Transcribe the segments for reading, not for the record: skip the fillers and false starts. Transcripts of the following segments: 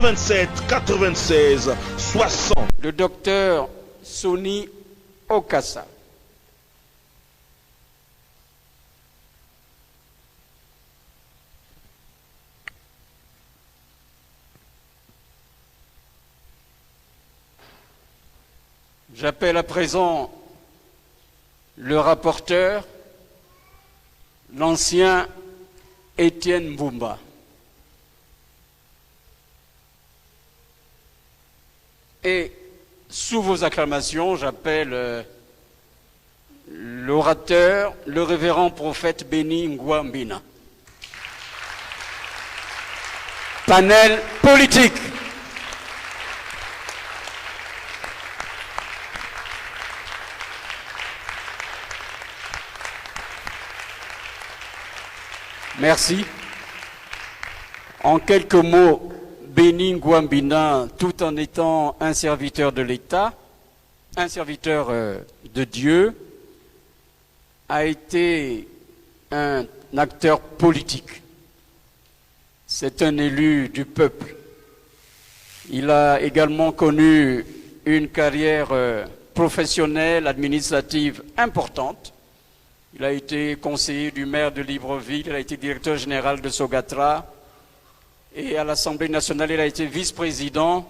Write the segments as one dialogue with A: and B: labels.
A: 27 96 60.
B: Le docteur Soni Okassa. J'appelle à présent le rapporteur, l'ancien Étienne Mbumba. Et sous vos acclamations, j'appelle l'orateur, le révérend prophète Béni Ngouambina. Panel politique. Merci. En quelques mots, Béni Ngouambina, tout en étant un serviteur de l'État, un serviteur de Dieu, a été un acteur politique. C'est un élu du peuple. Il a également connu une carrière professionnelle, administrative importante. Il a été conseiller du maire de Libreville, il a été directeur général de Sogatra et à l'Assemblée nationale, il a été vice-président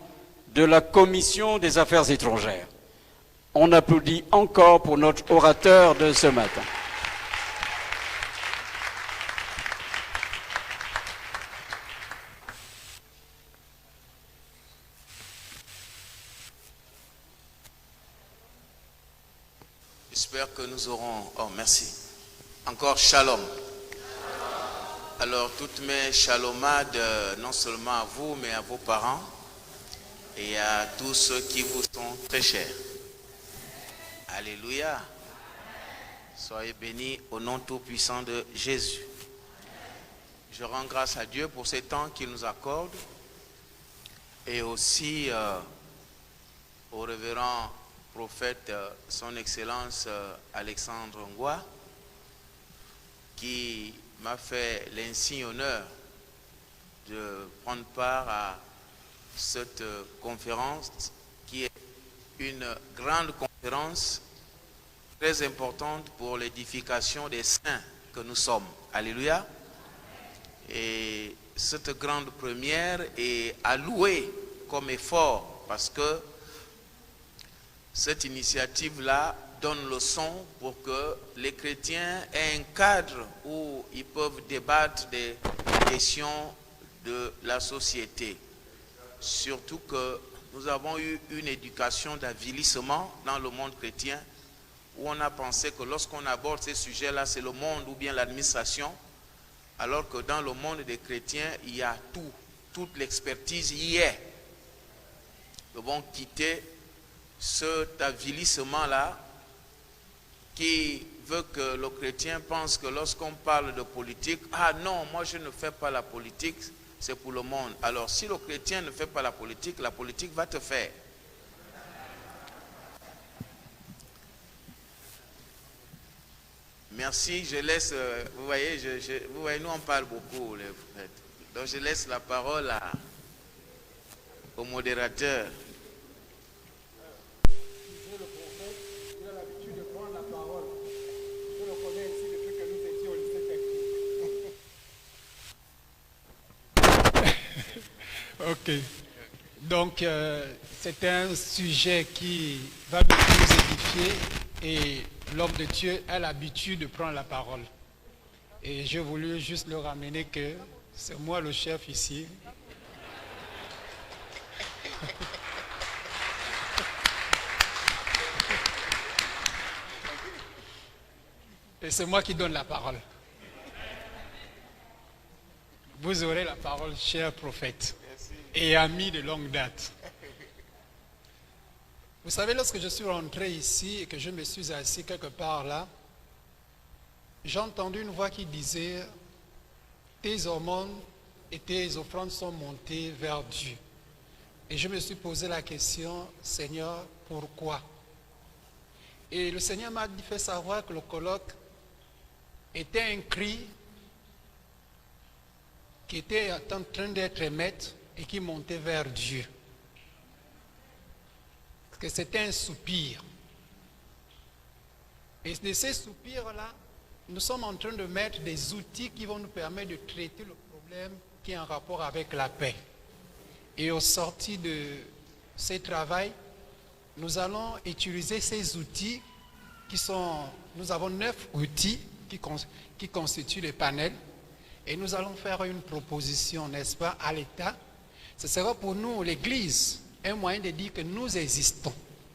B: de la Commission des affaires étrangères. On applaudit encore pour notre orateur de ce matin.
C: J'espère que nous aurons... Oh, merci. Encore shalom. Alors, toutes mes shalomades, non seulement à vous, mais à vos parents et à tous ceux qui vous sont très chers. Alléluia. Soyez bénis au nom tout-puissant de Jésus. Je rends grâce à Dieu pour ces temps qu'il nous accorde et aussi au révérend prophète, son excellence Alexandre Ngwa, qui m'a fait l'insigne honneur de prendre part à cette conférence qui est une grande conférence très importante pour l'édification des saints que nous sommes. Alléluia. Et cette grande première est à louer comme effort parce que cette initiative-là donne le son pour que les chrétiens aient un cadre où ils peuvent débattre des questions de la société. Surtout que nous avons eu une éducation d'avilissement dans le monde chrétien où on a pensé que lorsqu'on aborde ces sujets-là, c'est le monde ou bien l'administration, alors que dans le monde des chrétiens, il y a tout, toute l'expertise y est. Nous devons quitter cet avilissement-là qui veut que le chrétien pense que lorsqu'on parle de politique, ah non, moi je ne fais pas la politique, c'est pour le monde. Alors si le chrétien ne fait pas la politique va te faire. Merci, je laisse, vous voyez, nous on parle beaucoup, les frères. Donc je laisse la parole au modérateur.
D: Ok. Donc, c'est un sujet qui va nous édifier et l'homme de Dieu a l'habitude de prendre la parole. Et j'ai voulu juste le ramener que c'est moi le chef ici. Et c'est moi qui donne la parole. Vous aurez la parole, cher prophète et ami de longue date. Vous savez, lorsque je suis rentré ici et que je me suis assis quelque part là, j'ai entendu une voix qui disait « Tes aumônes et tes offrandes sont montées vers Dieu. » Et je me suis posé la question « Seigneur, pourquoi ?» Et le Seigneur m'a fait savoir que le colloque était un cri qui était en train d'être émettre et qui montait vers Dieu. Parce que c'était un soupir. Et de ces soupirs-là, nous sommes en train de mettre des outils qui vont nous permettre de traiter le problème qui est en rapport avec la paix. Et au sorti de ces travaux, nous allons utiliser ces outils qui sont... Nous avons 9 outils qui constituent le panel. Et nous allons faire une proposition, n'est-ce pas, à l'État. Ce sera pour nous, l'Église, un moyen de dire que nous existons.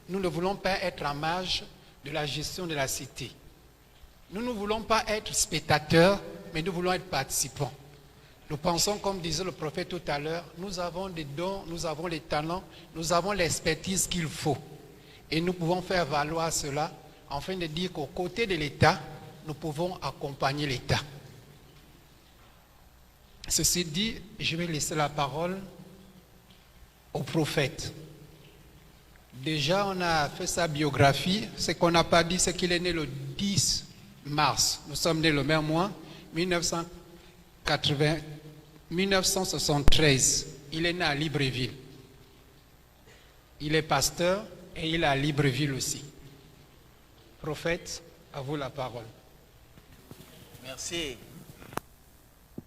D: Nous ne voulons pas être en marge de la gestion de la cité. Nous ne voulons pas être spectateurs, mais nous voulons être participants. Nous pensons, comme disait le prophète tout à l'heure, nous avons des dons, nous avons les talents, nous avons l'expertise qu'il faut. Et nous pouvons faire valoir cela afin de dire qu'au côté de l'État, nous pouvons accompagner l'État. Ceci dit, je vais laisser la parole au prophète. Déjà, on a fait sa biographie. Ce qu'on n'a pas dit, c'est qu'il est né le 10 mars. Nous sommes nés le même mois, 1973. Il est né à Libreville. Il est pasteur et il est à Libreville aussi. Prophète, à vous la parole.
C: Merci. Vous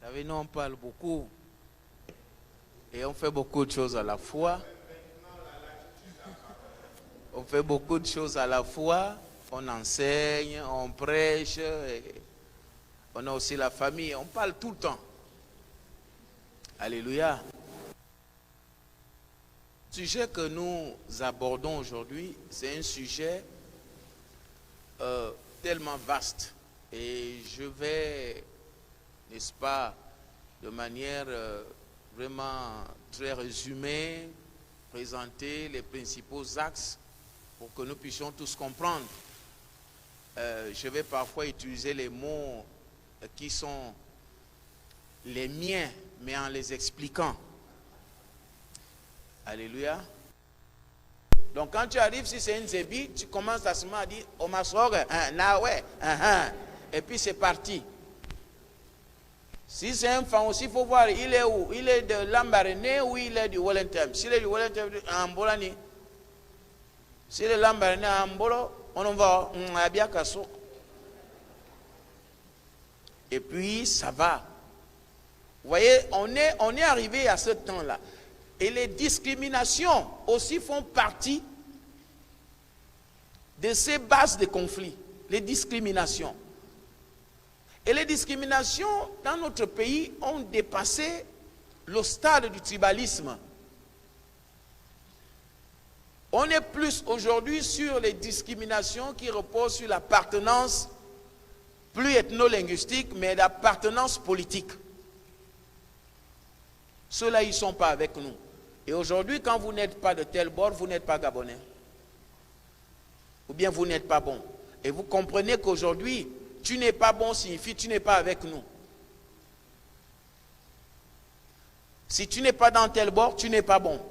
C: savez, nous on parle beaucoup et on fait beaucoup de choses à la fois. On fait beaucoup de choses à la fois. On enseigne, on prêche, on a aussi la famille. On parle tout le temps. Alléluia. Le sujet que nous abordons aujourd'hui, c'est un sujet tellement vaste. Et je vais, n'est-ce pas, de manière vraiment très résumée, présenter les principaux axes pour que nous puissions tous comprendre. Je vais parfois utiliser les mots qui sont les miens, mais en les expliquant. Alléluia. Donc quand tu arrives, si c'est une zébi, tu commences à se dire « Omasor, Nawe, et puis c'est parti. Si c'est un fan aussi, il faut voir, il est où? Il est de Lambaréné ou il est du Wellington? S'il est du Wellington, en Bolani. S'il est de Lambaréné, en Bolo, on va à Biakasso. Et puis, ça va. Vous voyez, on est arrivé à ce temps-là. Et les discriminations aussi font partie de ces bases de conflits. Les discriminations. Et les discriminations dans notre pays ont dépassé le stade du tribalisme. On est plus aujourd'hui sur les discriminations qui reposent sur l'appartenance plus ethno-linguistique, mais l'appartenance politique. Ceux-là, ils ne sont pas avec nous. Et aujourd'hui, quand vous n'êtes pas de tel bord, vous n'êtes pas gabonais. Ou bien vous n'êtes pas bon. Et vous comprenez qu'aujourd'hui, tu n'es pas bon signifie tu n'es pas avec nous. Si tu n'es pas dans tel bord, tu n'es pas bon.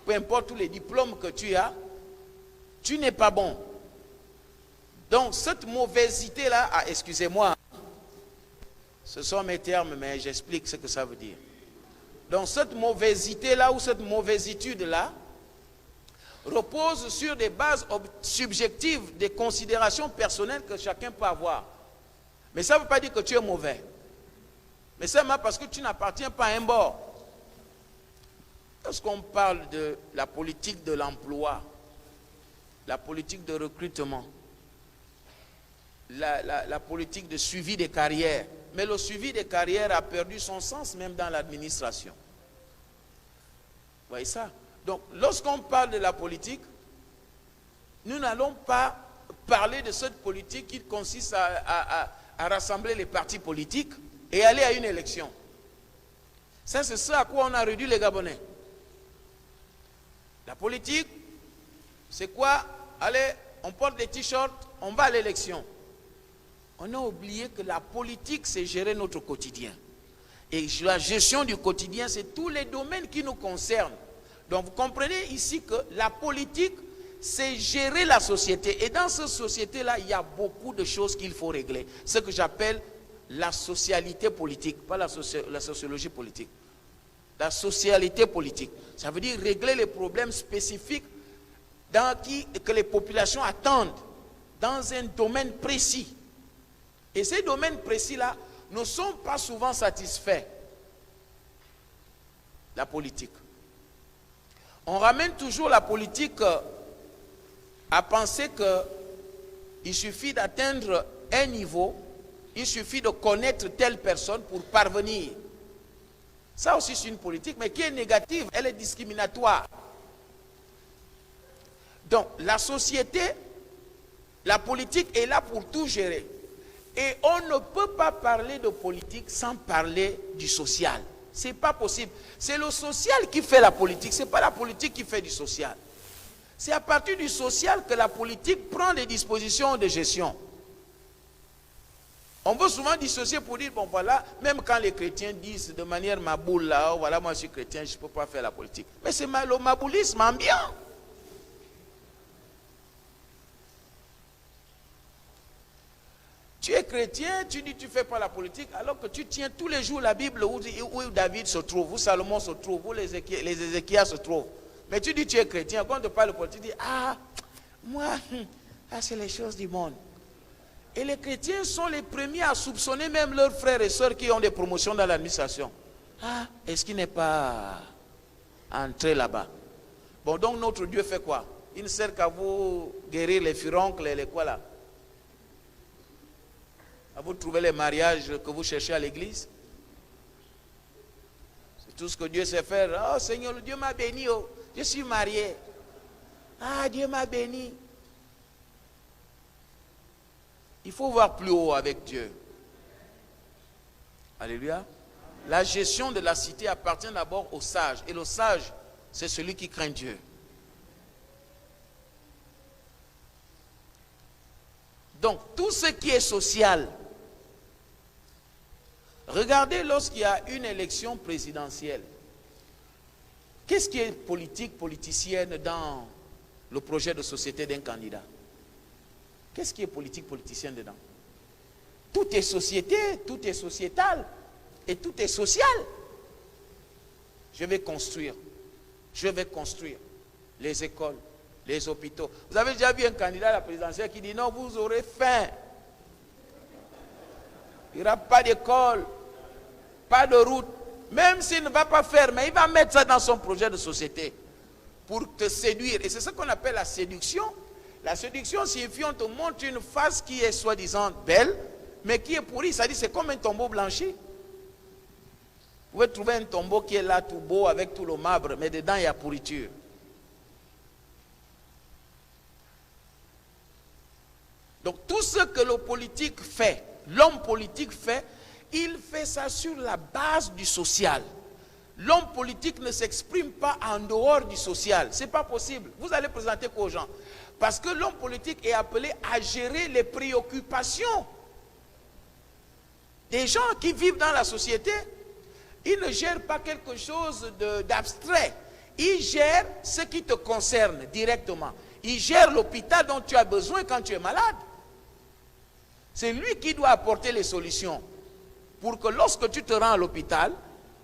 C: Peu importe tous les diplômes que tu as, tu n'es pas bon. Donc cette mauvaiseté-là, excusez-moi, ce sont mes termes, mais j'explique ce que ça veut dire. Donc cette mauvaiseté-là ou cette mauvaisitude-là repose sur des bases subjectives, des considérations personnelles que chacun peut avoir. Mais ça ne veut pas dire que tu es mauvais. Mais c'est parce que tu n'appartiens pas à un bord. Lorsqu'on parle de la politique de l'emploi, la politique de recrutement, la politique de suivi des carrières, mais le suivi des carrières a perdu son sens même dans l'administration. Vous voyez ça? Donc, lorsqu'on parle de la politique, nous n'allons pas parler de cette politique qui consiste à rassembler les partis politiques et aller à une élection. Ça, c'est ça à quoi on a réduit les Gabonais. La politique, c'est quoi? Allez, on porte des t-shirts, on va à l'élection. On a oublié que la politique, c'est gérer notre quotidien. Et la gestion du quotidien, c'est tous les domaines qui nous concernent. Donc vous comprenez ici que la politique, c'est gérer la société. Et dans cette société-là, il y a beaucoup de choses qu'il faut régler. Ce que j'appelle la socialité politique, pas la sociologie politique. la socialité politique. Ça veut dire régler les problèmes spécifiques que les populations attendent dans un domaine précis. Et ces domaines précis-là ne sont pas souvent satisfaits. La politique. On ramène toujours la politique à penser qu'il suffit d'atteindre un niveau, il suffit de connaître telle personne pour parvenir. Ça aussi c'est une politique, mais qui est négative, elle est discriminatoire. Donc la société, la politique est là pour tout gérer. Et on ne peut pas parler de politique sans parler du social. Ce n'est pas possible. C'est le social qui fait la politique, ce n'est pas la politique qui fait du social. C'est à partir du social que la politique prend des dispositions de gestion. On veut souvent dissocier pour dire, bon voilà, même quand les chrétiens disent de manière maboule, là, oh, voilà, moi je suis chrétien, je ne peux pas faire la politique. Mais c'est le maboulisme ambiant. Tu es chrétien, tu dis tu ne fais pas la politique, alors que tu tiens tous les jours la Bible où David se trouve, où Salomon se trouve, où les Ézéchias se trouvent. Mais tu dis tu es chrétien, quand on te parle de politique, tu dis, ah, moi, c'est les choses du monde. Et les chrétiens sont les premiers à soupçonner même leurs frères et sœurs qui ont des promotions dans l'administration. Ah, est-ce qu'il n'est pas entré là-bas? Bon, donc notre Dieu fait quoi? Il ne sert qu'à vous guérir les furoncles et les quoi là? À vous trouver les mariages que vous cherchez à l'église? C'est tout ce que Dieu sait faire. Oh Seigneur, Dieu m'a béni, oh, je suis marié. Ah, Dieu m'a béni. Il faut voir plus haut avec Dieu. Alléluia. La gestion de la cité appartient d'abord au sage. Et le sage, c'est celui qui craint Dieu. Donc, tout ce qui est social, regardez lorsqu'il y a une élection présidentielle. Qu'est-ce qui est politique, politicienne dans le projet de société d'un candidat? Qu'est-ce qui est politique, politicienne dedans? Tout est société, tout est sociétal et tout est social. Je vais construire les écoles, les hôpitaux. Vous avez déjà vu un candidat à la présidentielle qui dit non, vous aurez faim. Il n'y aura pas d'école, pas de route. Même s'il ne va pas faire, mais il va mettre ça dans son projet de société pour te séduire. Et c'est ce qu'on appelle la séduction. La séduction signifie qu'on te montre une face qui est soi-disant belle, mais qui est pourrie. C'est-à-dire c'est comme un tombeau blanchi. Vous pouvez trouver un tombeau qui est là tout beau avec tout le marbre, mais dedans il y a pourriture. Donc tout ce que le politique fait, l'homme politique fait, il fait ça sur la base du social. L'homme politique ne s'exprime pas en dehors du social. Ce n'est pas possible. Vous allez présenter quoi aux gens? Parce que l'homme politique est appelé à gérer les préoccupations des gens qui vivent dans la société. Il ne gère pas quelque chose d'abstrait. Il gère ce qui te concerne directement. Il gère l'hôpital dont tu as besoin quand tu es malade. C'est lui qui doit apporter les solutions pour que lorsque tu te rends à l'hôpital,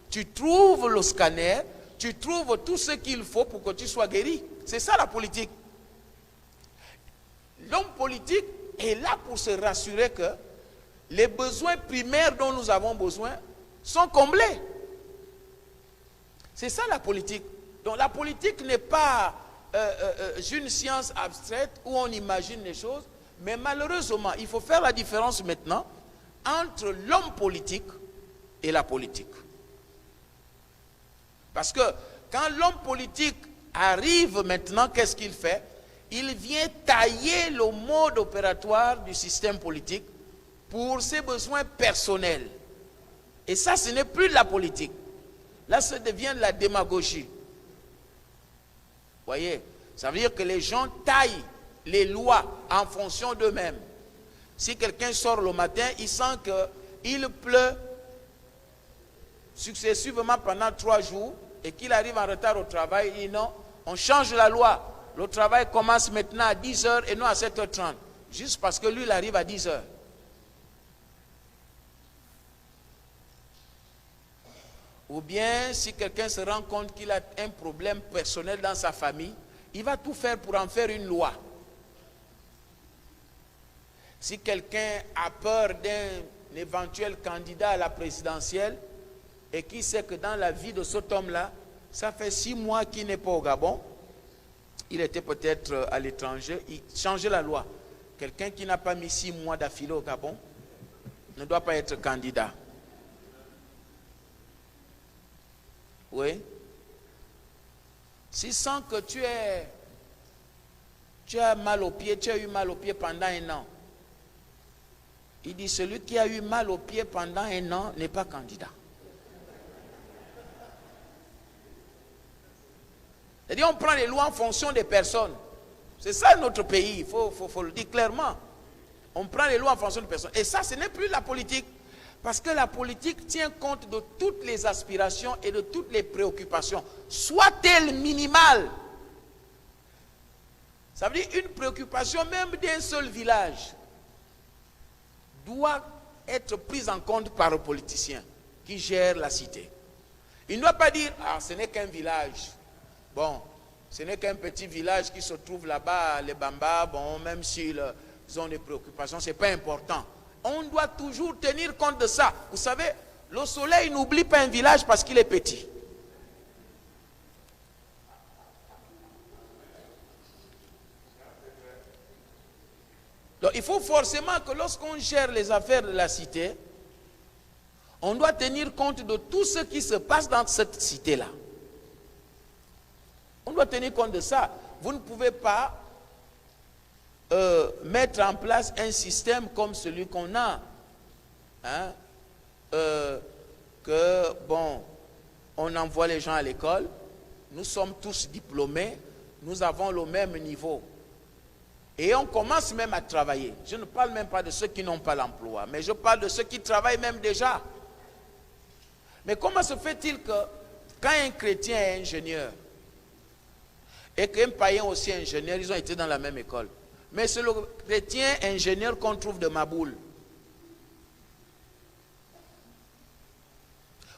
C: tu trouves le scanner, tu trouves tout ce qu'il faut pour que tu sois guéri. C'est ça la politique. L'homme politique est là pour se rassurer que les besoins primaires dont nous avons besoin sont comblés. C'est ça la politique. Donc la politique n'est pas une science abstraite où on imagine les choses, mais malheureusement, il faut faire la différence maintenant entre l'homme politique et la politique. Parce que quand l'homme politique arrive maintenant, qu'est-ce qu'il fait? Il vient tailler le mode opératoire du système politique pour ses besoins personnels. Et ça, ce n'est plus de la politique. Là, ça devient de la démagogie. Vous voyez? Ça veut dire que les gens taillent les lois en fonction d'eux-mêmes. Si quelqu'un sort le matin, il sent qu'il pleut successivement pendant 3 jours et qu'il arrive en retard au travail, il dit non, on change la loi. Le travail commence maintenant à 10h et non à 7h30. Juste parce que lui, il arrive à 10h. Ou bien si quelqu'un se rend compte qu'il a un problème personnel dans sa famille, il va tout faire pour en faire une loi. Si quelqu'un a peur d'un éventuel candidat à la présidentielle et qui sait que dans la vie de cet homme-là, ça fait 6 mois qu'il n'est pas au Gabon, il était peut-être à l'étranger, il changeait la loi. Quelqu'un qui n'a pas mis 6 mois d'affilée au Gabon ne doit pas être candidat. Oui. Si sent que tu as mal au pied, tu as eu mal au pied pendant 1 an. Il dit, celui qui a eu mal au pied pendant 1 an n'est pas candidat. C'est-à-dire, on prend les lois en fonction des personnes. C'est ça notre pays, il faut le dire clairement. On prend les lois en fonction des personnes. Et ça, ce n'est plus la politique. Parce que la politique tient compte de toutes les aspirations et de toutes les préoccupations, soient-elles minimales. Ça veut dire une préoccupation même d'un seul village doit être prise en compte par le politicien qui gère la cité. Il ne doit pas dire, ah, ce n'est qu'un village. Bon, ce n'est qu'un petit village qui se trouve là-bas, les Bambas, bon, même s'ils ont des préoccupations, ce n'est pas important. On doit toujours tenir compte de ça. Vous savez, le soleil n'oublie pas un village parce qu'il est petit. Donc il faut forcément que lorsqu'on gère les affaires de la cité, on doit tenir compte de tout ce qui se passe dans cette cité-là. On doit tenir compte de ça. Vous ne pouvez pas mettre en place un système comme celui qu'on a. Hein? Que, bon, on envoie les gens à l'école, nous sommes tous diplômés, nous avons le même niveau. Et on commence même à travailler. Je ne parle même pas de ceux qui n'ont pas l'emploi, mais je parle de ceux qui travaillent même déjà. Mais comment se fait-il que quand un chrétien est ingénieur et qu'un païen aussi est ingénieur, ils ont été dans la même école? Mais c'est le chrétien ingénieur qu'on trouve de Maboul.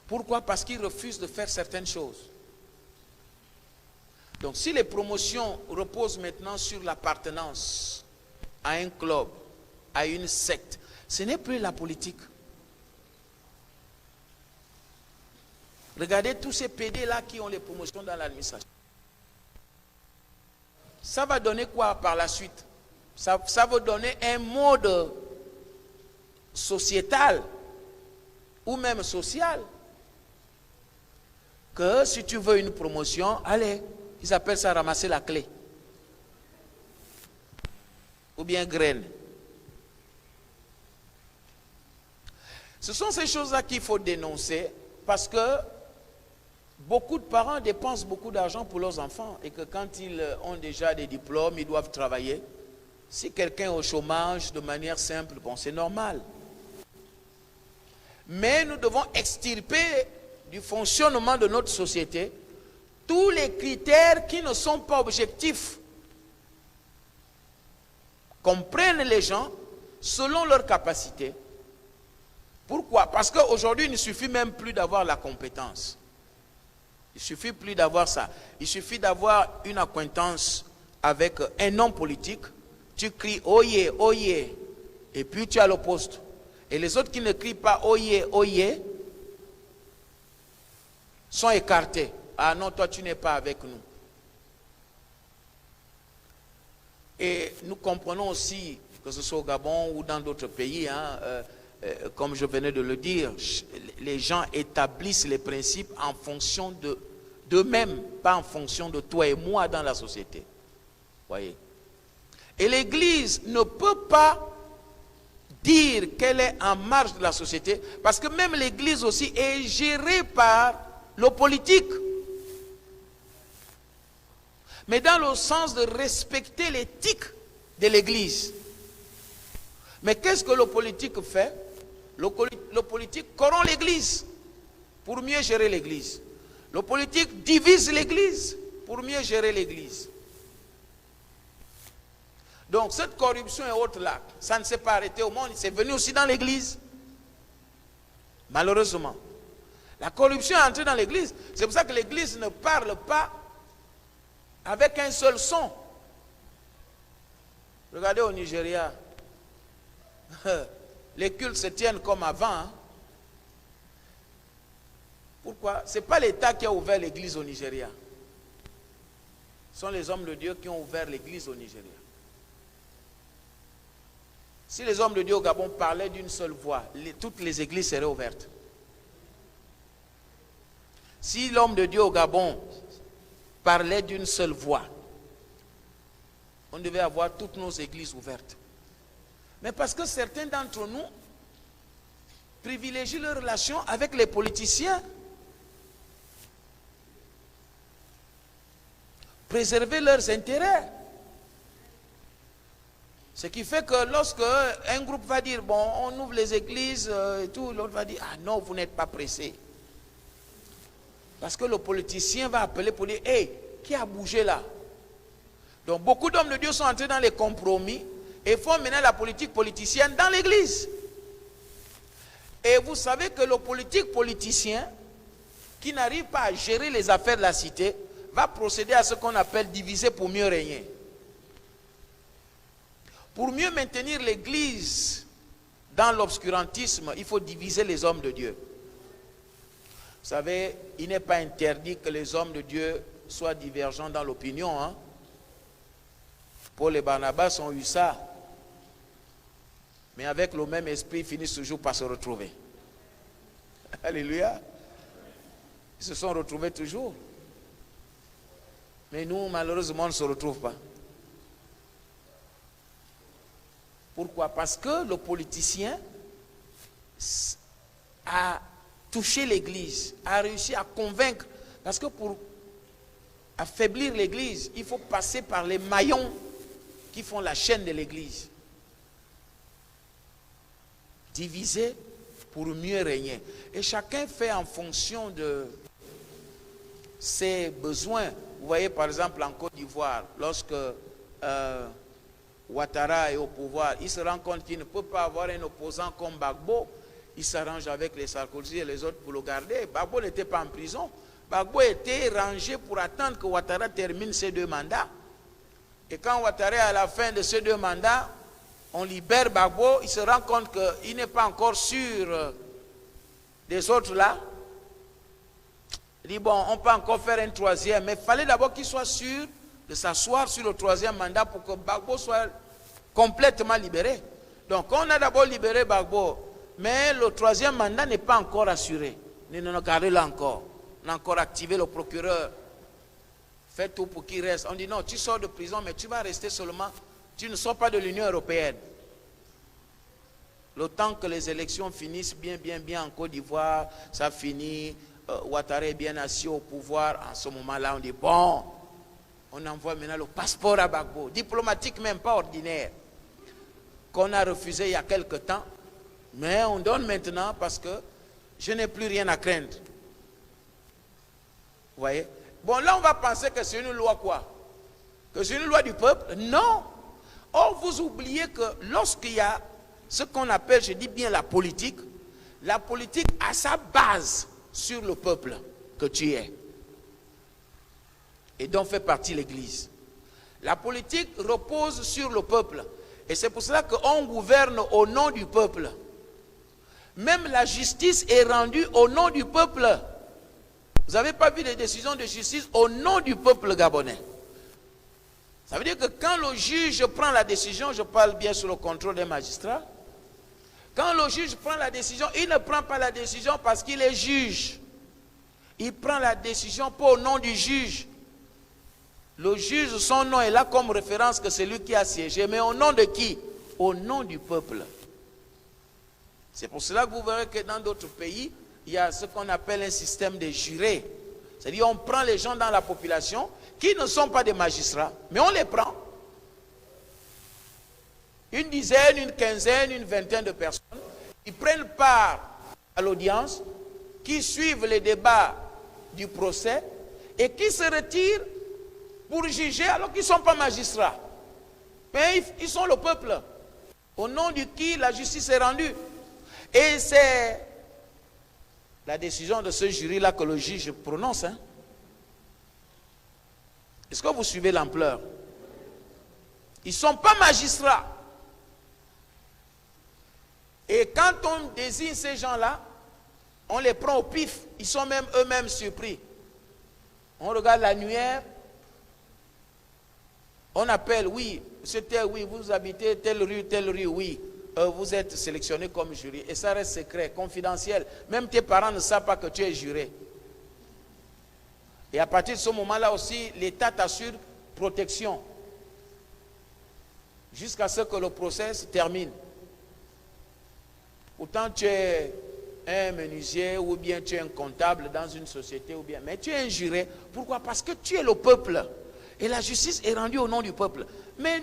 C: Pourquoi? Parce qu'il refuse de faire certaines choses. Donc si les promotions reposent maintenant sur l'appartenance à un club, à une secte, ce n'est plus la politique. Regardez tous ces PD-là qui ont les promotions dans l'administration. Ça va donner quoi par la suite? Ça va donner un mode sociétal ou même social que si tu veux une promotion, allez, ils appellent ça ramasser la clé ou bien graine. Ce sont ces choses-là qu'il faut dénoncer parce que beaucoup de parents dépensent beaucoup d'argent pour leurs enfants et que quand ils ont déjà des diplômes, ils doivent travailler. Si quelqu'un est au chômage de manière simple, bon, c'est normal. Mais nous devons extirper du fonctionnement de notre société tous les critères qui ne sont pas objectifs. Qu'on prenne les gens selon leurs capacités. Pourquoi? Parce qu'aujourd'hui, il ne suffit même plus d'avoir la compétence. Il ne suffit plus d'avoir ça. Il suffit d'avoir une acquaintance avec un homme politique. Tu cries « Oyez, oyez » et puis tu as le poste. Et les autres qui ne crient pas « Oyez, oyez » sont écartés. Ah non, toi tu n'es pas avec nous. Et nous comprenons aussi, que ce soit au Gabon ou dans d'autres pays, hein, comme je venais de le dire, les gens établissent les principes en fonction d'eux-mêmes, pas en fonction de toi et moi dans la société. Voyez. Et l'Église ne peut pas dire qu'elle est en marge de la société, parce que même l'Église aussi est gérée par le politique. Mais dans le sens de respecter l'éthique de l'Église. Mais qu'est-ce que le politique fait? Le politique corrompt l'Église pour mieux gérer l'Église. Le politique divise l'Église pour mieux gérer l'Église. Donc cette corruption et autres là, ça ne s'est pas arrêté au monde, c'est venu aussi dans l'Église. Malheureusement. La corruption est entrée dans l'église. C'est pour ça que l'église ne parle pas avec un seul son. Regardez au Nigeria. Les cultes se tiennent comme avant. Hein. Pourquoi? Ce n'est pas l'État qui a ouvert l'église au Nigeria. Ce sont les hommes de Dieu qui ont ouvert l'église au Nigeria. Si les hommes de Dieu au Gabon parlaient d'une seule voix, toutes les églises seraient ouvertes. Si l'homme de Dieu au Gabon parlait d'une seule voix, on devait avoir toutes nos églises ouvertes. Mais parce que certains d'entre nous privilégient leurs relations avec les politiciens, préserver leurs intérêts. Ce qui fait que lorsque un groupe va dire, bon, on ouvre les églises et tout, l'autre va dire, ah non, vous n'êtes pas pressé. Parce que le politicien va appeler pour dire, hey, qui a bougé là? Donc beaucoup d'hommes de Dieu sont entrés dans les compromis et font maintenant la politique politicienne dans l'église. Et vous savez que le politicien qui n'arrive pas à gérer les affaires de la cité va procéder à ce qu'on appelle diviser pour mieux régner. Pour mieux maintenir l'église dans l'obscurantisme, il faut diviser les hommes de Dieu. Vous savez, il n'est pas interdit que les hommes de Dieu soient divergents dans l'opinion. Hein? Paul et Barnabas ont eu ça. Mais avec le même esprit, ils finissent toujours par se retrouver. Alléluia. Ils se sont retrouvés toujours. Mais nous, malheureusement, on ne se retrouve pas. Pourquoi? Parce que le politicien a touché l'église, a réussi à convaincre. Parce que pour affaiblir l'église, il faut passer par les maillons qui font la chaîne de l'église. Diviser pour mieux régner. Et chacun fait en fonction de ses besoins. Vous voyez par exemple en Côte d'Ivoire, lorsque Ouattara est au pouvoir, il se rend compte qu'il ne peut pas avoir un opposant comme Gbagbo. Il s'arrange avec les Sarkozy et les autres pour le garder. Gbagbo n'était pas en prison. Gbagbo était rangé pour attendre que Ouattara termine ses 2 mandats. Et quand Ouattara est à la fin de ces 2 mandats, on libère Gbagbo, il se rend compte qu'il n'est pas encore sûr des autres là. Il dit bon, on peut encore faire un 3e, mais il fallait d'abord qu'il soit sûr de s'asseoir sur le 3e mandat pour que Gbagbo soit complètement libéré. Donc on a d'abord libéré Gbagbo, mais le 3e mandat n'est pas encore assuré. Nous n'en gardons là encore. On a encore activé le procureur. Fais tout pour qu'il reste. On dit non, tu sors de prison, mais tu vas rester seulement. Tu ne sors pas de l'Union européenne. Le temps que les élections finissent bien en Côte d'Ivoire, ça finit. Ouattara est bien assis au pouvoir. En ce moment-là, on dit bon, on envoie maintenant le passeport à Gbagbo, diplomatique même, pas ordinaire, qu'on a refusé il y a quelque temps, mais on donne maintenant parce que je n'ai plus rien à craindre. Vous voyez? Bon, là, on va penser que c'est une loi quoi? Que c'est une loi du peuple? Non. Or, vous oubliez que lorsqu'il y a ce qu'on appelle, je dis bien la politique a sa base sur le peuple que tu es. Et dont fait partie l'Église. La politique repose sur le peuple. Et c'est pour cela qu'on gouverne au nom du peuple. Même la justice est rendue au nom du peuple. Vous n'avez pas vu des décisions de justice au nom du peuple gabonais. Ça veut dire que quand le juge prend la décision, je parle bien sous le contrôle des magistrats, quand le juge prend la décision, il ne prend pas la décision parce qu'il est juge. Il prend la décision pas au nom du juge. Le juge, son nom est là comme référence que c'est lui qui a siégé. Mais au nom de qui? Au nom du peuple. C'est pour cela que vous verrez que dans d'autres pays, il y a ce qu'on appelle un système de jurés. C'est-à-dire on prend les gens dans la population qui ne sont pas des magistrats, mais on les prend. Une dizaine, une quinzaine, une vingtaine de personnes qui prennent part à l'audience, qui suivent les débats du procès et qui se retirent pour juger alors qu'ils ne sont pas magistrats. Mais ils sont le peuple, au nom de qui la justice est rendue. Et c'est la décision de ce jury-là que le juge prononce. Hein? Est-ce que vous suivez l'ampleur? Ils ne sont pas magistrats. Et quand on désigne ces gens-là, on les prend au pif. Ils sont même eux-mêmes surpris. On regarde l'annuaire. On appelle, oui, c'était oui, vous habitez telle rue, oui. Vous êtes sélectionné comme jury. Et ça reste secret, confidentiel. Même tes parents ne savent pas que tu es juré. Et à partir de ce moment-là aussi, l'État t'assure protection. Jusqu'à ce que le procès se termine. Pourtant, tu es un menuisier ou bien tu es un comptable dans une société, ou bien, mais tu es un juré. Pourquoi? Parce que tu es le peuple. Et la justice est rendue au nom du peuple. Mais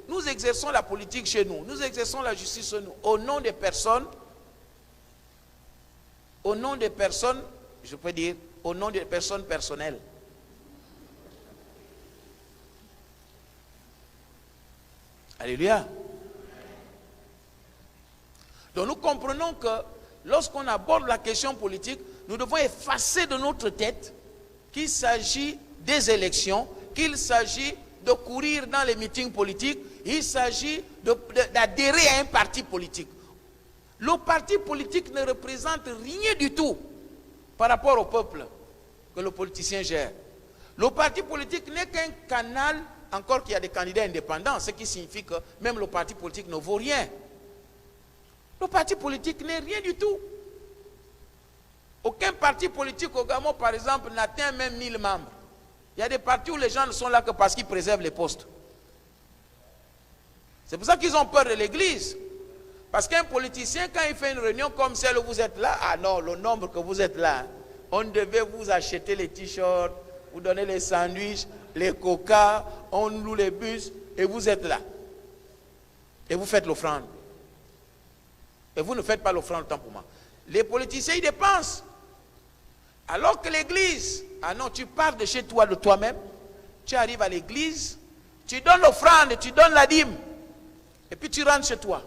C: nous exerçons la politique chez nous. Nous exerçons la justice chez nous. Au nom des personnes, je peux dire, au nom des personnes personnelles. Alléluia. Donc nous comprenons que lorsqu'on aborde la question politique, nous devons effacer de notre tête qu'il s'agit des élections, qu'il s'agit de courir dans les meetings politiques, il s'agit d'adhérer à un parti politique. Le parti politique ne représente rien du tout par rapport au peuple que le politicien gère. Le parti politique n'est qu'un canal, encore qu'il y a des candidats indépendants, ce qui signifie que même le parti politique ne vaut rien. Le parti politique n'est rien du tout. Aucun parti politique au Gabon, par exemple, n'atteint même 1000 membres. Il y a des partis où les gens ne sont là que parce qu'ils préservent les postes. C'est pour ça qu'ils ont peur de l'église. Parce qu'un politicien, quand il fait une réunion comme celle où vous êtes là, ah non, le nombre que vous êtes là, on devait vous acheter les t-shirts, vous donner les sandwichs, les coca, on loue les bus, et vous êtes là. Et vous faites l'offrande. Et vous ne faites pas l'offrande autant pour moi. Les politiciens, ils dépensent. Alors que l'église, ah non, tu pars de chez toi, de toi-même, tu arrives à l'église, tu donnes l'offrande, tu donnes la dîme, et puis tu rentres chez toi.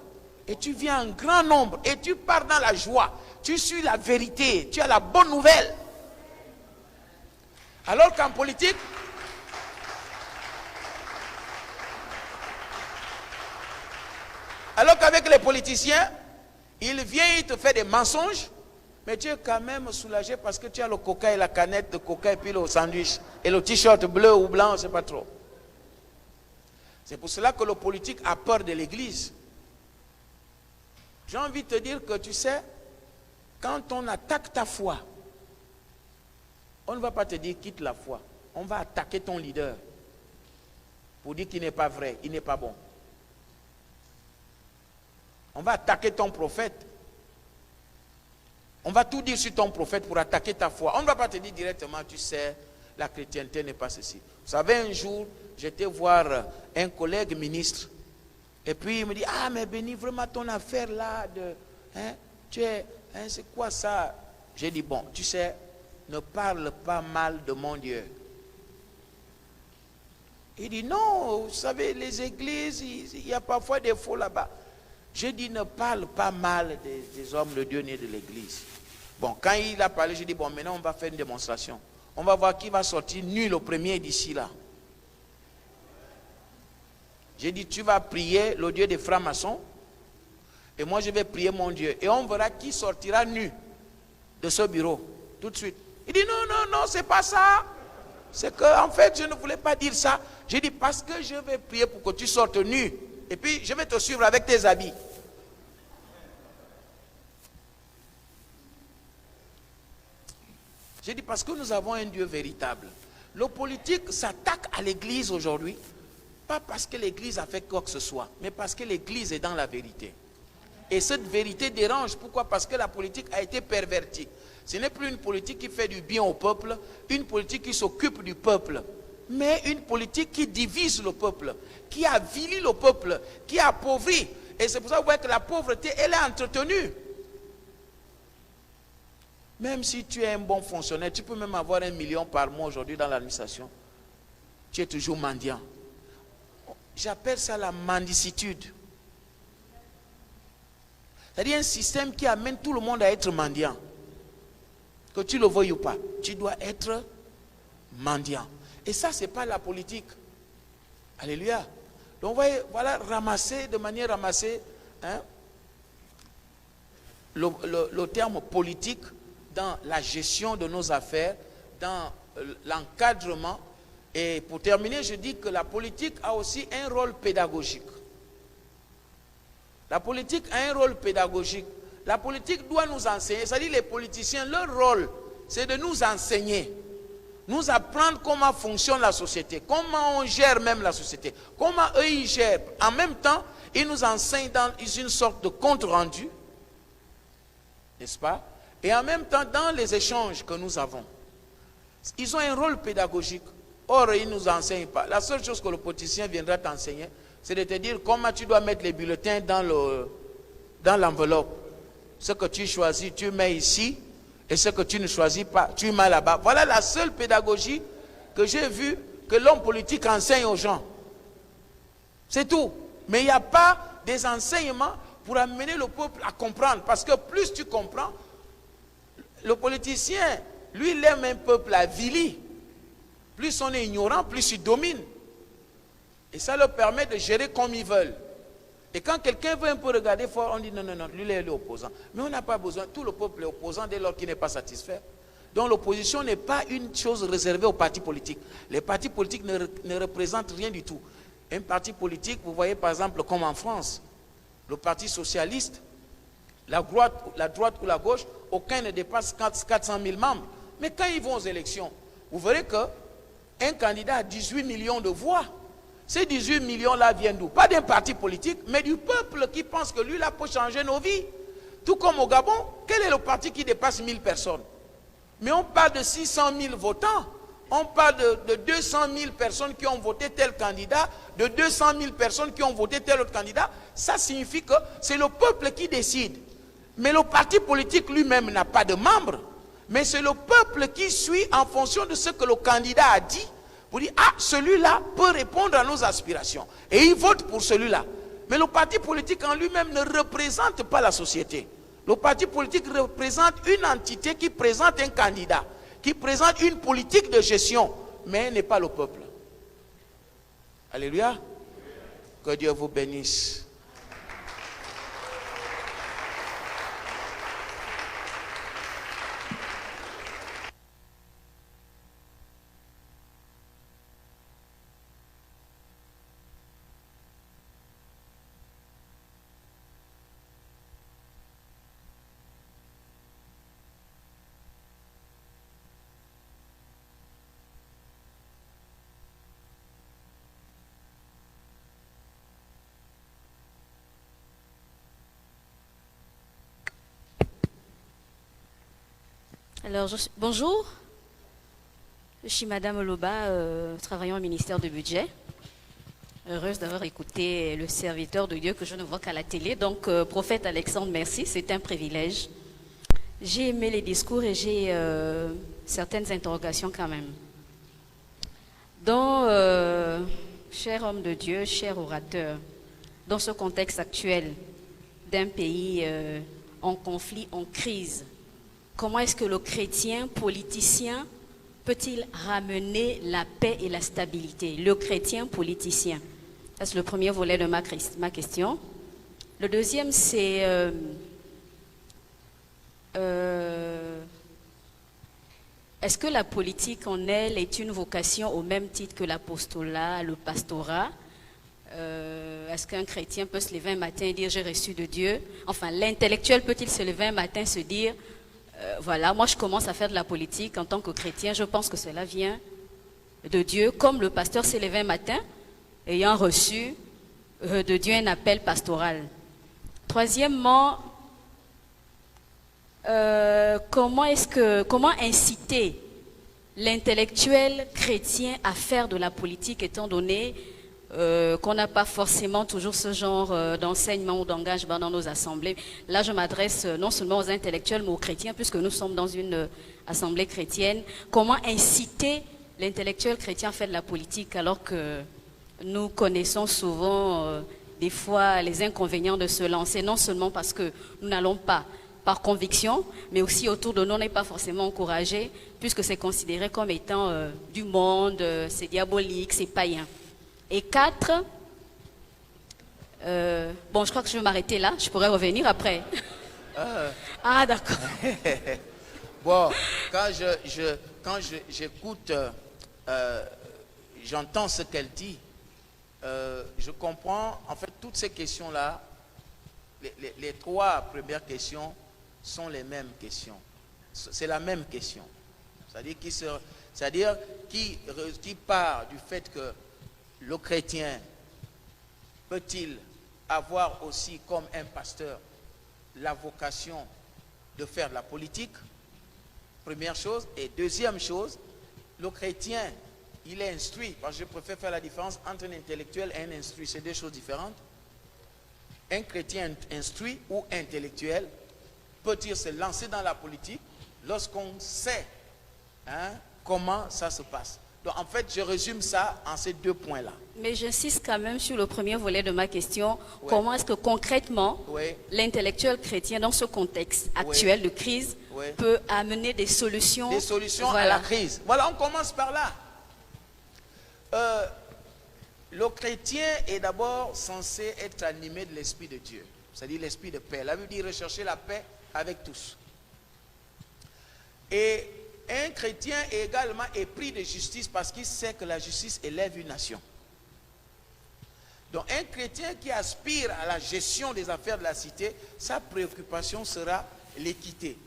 C: Et tu viens en grand nombre, et tu pars dans la joie. Tu suis la vérité, tu as la bonne nouvelle. Alors qu'en politique, alors qu'avec les politiciens, il vient, il te fait des mensonges, mais tu es quand même soulagé parce que tu as le coca et la canette de coca et puis le sandwich et le t-shirt bleu ou blanc, je ne sais pas trop. C'est pour cela que le politique a peur de l'église. J'ai envie de te dire que tu sais, quand on attaque ta foi, on ne va pas te dire quitte la foi. On va attaquer ton leader pour dire qu'il n'est pas vrai, il n'est pas bon. On va attaquer ton prophète. On va tout dire sur ton prophète pour attaquer ta foi. On ne va pas te dire directement, tu sais, la chrétienté n'est pas ceci. Vous savez, un jour, j'étais voir un collègue ministre. Et puis il me dit, ah mais Béni, vraiment ton affaire là, c'est quoi ça? J'ai dit, bon, tu sais, ne parle pas mal de mon Dieu. Il dit, non, vous savez, les églises, il y a parfois des faux là-bas. J'ai dit, ne parle pas mal des hommes de Dieu nés de l'église. Bon, quand il a parlé, j'ai dit, bon, maintenant on va faire une démonstration. On va voir qui va sortir nu le premier d'ici là. J'ai dit, tu vas prier le Dieu des francs-maçons, et moi je vais prier mon Dieu. Et on verra qui sortira nu de ce bureau, tout de suite. Il dit, non, c'est pas ça. C'est que, en fait, je ne voulais pas dire ça. J'ai dit, parce que je vais prier pour que tu sortes nu. Et puis, je vais te suivre avec tes habits. J'ai dit, parce que nous avons un Dieu véritable. Le politique s'attaque à l'église aujourd'hui, pas parce que l'église a fait quoi que ce soit, mais parce que l'église est dans la vérité. Et cette vérité dérange. Pourquoi? Parce que la politique a été pervertie. Ce n'est plus une politique qui fait du bien au peuple, une politique qui s'occupe du peuple, mais une politique qui divise le peuple, qui avilit le peuple, qui appauvrit. Et c'est pour ça que vous voyez que la pauvreté, elle est entretenue. Même si tu es un bon fonctionnaire, tu peux même avoir 1 million par mois aujourd'hui dans l'administration. Tu es toujours mendiant. J'appelle ça la mendicitude. C'est-à-dire un système qui amène tout le monde à être mendiant. Que tu le veuilles ou pas, tu dois être mendiant. Et ça, ce n'est pas la politique. Alléluia. Donc, voilà, ramasser, de manière ramassée, hein, le terme politique dans la gestion de nos affaires, dans l'encadrement. Et pour terminer, je dis que la politique a aussi un rôle pédagogique. La politique a un rôle pédagogique. La politique doit nous enseigner, c'est-à-dire les politiciens, leur rôle, c'est de nous enseigner, nous apprendre comment fonctionne la société, comment on gère même la société, comment eux ils gèrent. En même temps, ils nous enseignent dans une sorte de compte rendu, n'est-ce pas? Et en même temps, dans les échanges que nous avons, ils ont un rôle pédagogique. Or, ils ne nous enseignent pas. La seule chose que le politicien viendra t'enseigner, c'est de te dire comment tu dois mettre les bulletins dans l'enveloppe. Ce que tu choisis, tu mets ici, et ce que tu ne choisis pas, tu mets là-bas. Voilà la seule pédagogie que j'ai vue que l'homme politique enseigne aux gens. C'est tout. Mais il n'y a pas des enseignements pour amener le peuple à comprendre. Parce que plus tu comprends, le politicien, lui, il aime un peuple avili. Plus on est ignorant, plus il domine. Et ça leur permet de gérer comme ils veulent. Et quand quelqu'un veut un peu regarder fort, on dit non, non, non, lui, il est opposant. Mais on n'a pas besoin, tout le peuple est opposant dès lors qu'il n'est pas satisfait. Donc l'opposition n'est pas une chose réservée aux partis politiques. Les partis politiques ne représentent rien du tout. Un parti politique, vous voyez par exemple comme en France, le parti socialiste, la droite ou la gauche, aucun ne dépasse 400 000 membres. Mais quand ils vont aux élections, vous verrez qu'un candidat a 18 millions de voix. Ces 18 millions-là viennent d'où? Pas d'un parti politique, mais du peuple qui pense que lui, là, peut changer nos vies. Tout comme au Gabon, quel est le parti qui dépasse 1000 personnes? Mais on parle de 600 000 votants. On parle de 200 000 personnes qui ont voté tel candidat, de 200 000 personnes qui ont voté tel autre candidat. Ça signifie que c'est le peuple qui décide. Mais le parti politique lui-même n'a pas de membres. Mais c'est le peuple qui suit en fonction de ce que le candidat a dit. Vous dites, ah, celui-là peut répondre à nos aspirations. Et il vote pour celui-là. Mais le parti politique en lui-même ne représente pas la société. Le parti politique représente une entité qui présente un candidat, qui présente une politique de gestion, mais n'est pas le peuple. Alléluia. Que Dieu vous bénisse.
E: Alors, bonjour, je suis Madame Loba, travaillant au ministère du Budget. Heureuse d'avoir écouté le serviteur de Dieu que je ne vois qu'à la télé. Donc, prophète Alexandre, merci, c'est un privilège. J'ai aimé les discours et j'ai certaines interrogations quand même. Donc, cher homme de Dieu, cher orateur, dans ce contexte actuel d'un pays en conflit, en crise, comment est-ce que le chrétien politicien peut-il ramener la paix et la stabilité? Le chrétien politicien. Ça, c'est le premier volet de ma question. Le deuxième, c'est est-ce que la politique en elle est une vocation au même titre que l'apostolat, le pastorat? Est-ce qu'un chrétien peut se lever un matin et dire j'ai reçu de Dieu? Enfin, l'intellectuel peut-il se lever un matin et se dire voilà, moi je commence à faire de la politique en tant que chrétien, je pense que cela vient de Dieu, comme le pasteur s'est levé un matin, ayant reçu de Dieu un appel pastoral. Troisièmement, comment inciter l'intellectuel chrétien à faire de la politique, étant donné qu'on n'a pas forcément toujours ce genre d'enseignement ou d'engagement dans nos assemblées. Là, je m'adresse non seulement aux intellectuels, mais aux chrétiens, puisque nous sommes dans une assemblée chrétienne. Comment inciter l'intellectuel chrétien à faire de la politique, alors que nous connaissons souvent, des fois, les inconvénients de se lancer, non seulement parce que nous n'allons pas par conviction, mais aussi autour de nous, on n'est pas forcément encouragé, puisque c'est considéré comme étant du monde, c'est diabolique, c'est païen. Et 4, bon, je crois que je vais m'arrêter là, je pourrais revenir après. Ah, d'accord.
C: Bon, quand j'écoute, j'entends ce qu'elle dit, je comprends, en fait, toutes ces questions-là, les 3 premières questions sont les mêmes questions. C'est la même question. C'est-à-dire qui part du fait que le chrétien peut-il avoir aussi comme un pasteur la vocation de faire de la politique? Première chose. Et deuxième chose, le chrétien, il est instruit, parce que je préfère faire la différence entre un intellectuel et un instruit, c'est 2 choses différentes. Un chrétien instruit ou intellectuel peut-il se lancer dans la politique lorsqu'on sait comment ça se passe. Donc en fait, je résume ça en ces 2 points-là.
E: Mais j'insiste quand même sur le premier volet de ma question. Ouais. Comment est-ce que concrètement, l'intellectuel chrétien, dans ce contexte actuel de crise, peut amener des solutions,
C: à la crise? Voilà, on commence par là. Le chrétien est d'abord censé être animé de l'Esprit de Dieu, c'est-à-dire l'Esprit de paix. La Bible dit rechercher la paix avec tous. Et un chrétien est également épris de justice parce qu'il sait que la justice élève une nation. Donc un chrétien qui aspire à la gestion des affaires de la cité, sa préoccupation sera l'équité.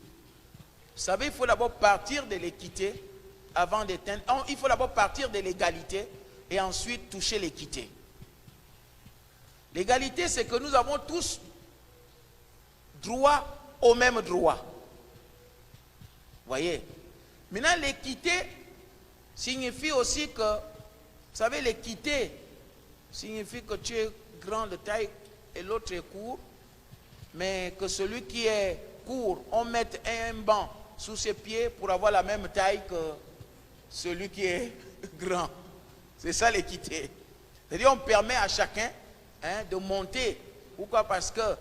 C: Vous savez, il faut d'abord partir de l'équité avant d'atteindre. Il faut d'abord partir de l'égalité et ensuite toucher l'équité. L'égalité, c'est que nous avons tous droit au même droit. Voyez. Maintenant, l'équité signifie aussi que, vous savez, l'équité signifie que tu es grand de taille et l'autre est court, mais que celui qui est court, on mette un banc sous ses pieds pour avoir la même taille que celui qui est grand. C'est ça l'équité. C'est-à-dire on permet à chacun de monter. Pourquoi? Parce que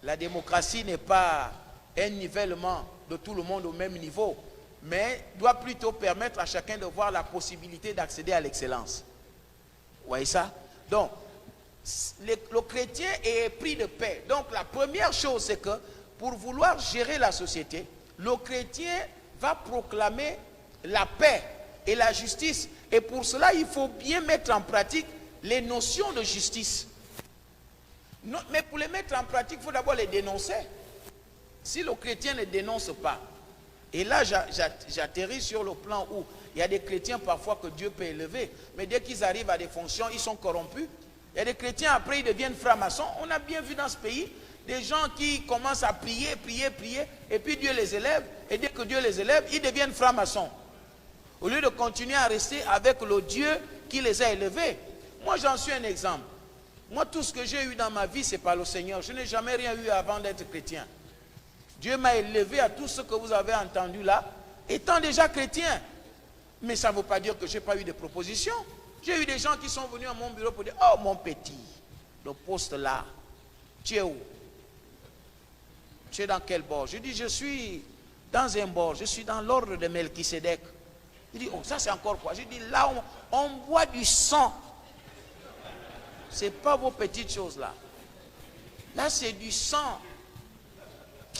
C: la démocratie n'est pas un nivellement de tout le monde au même niveau, mais doit plutôt permettre à chacun de voir la possibilité d'accéder à l'excellence. Vous voyez ça? Donc, le chrétien est épris de paix. Donc, la première chose, c'est que pour vouloir gérer la société, le chrétien va proclamer la paix et la justice. Et pour cela, il faut bien mettre en pratique les notions de justice. Non, mais pour les mettre en pratique, il faut d'abord les dénoncer. Si le chrétien ne dénonce pas, et là j'atterris sur le plan où il y a des chrétiens parfois que Dieu peut élever, mais dès qu'ils arrivent à des fonctions, ils sont corrompus. Il y a des chrétiens, après ils deviennent francs-maçons. On a bien vu dans ce pays des gens qui commencent à prier, et puis Dieu les élève, et dès que Dieu les élève, ils deviennent francs-maçons. Au lieu de continuer à rester avec le Dieu qui les a élevés. Moi j'en suis un exemple. Moi tout ce que j'ai eu dans ma vie, c'est par le Seigneur. Je n'ai jamais rien eu avant d'être chrétien. Dieu m'a élevé à tout ce que vous avez entendu là, étant déjà chrétien. Mais ça ne veut pas dire que je n'ai pas eu de propositions. J'ai eu des gens qui sont venus à mon bureau pour dire, oh mon petit, le poste là, tu es où? Tu es dans quel bord? Je dis, je suis dans un bord, je suis dans l'ordre de Melchisédek. Il dit, oh ça c'est encore quoi? Je dis, là on boit du sang. Ce n'est pas vos petites choses là. Là c'est du sang.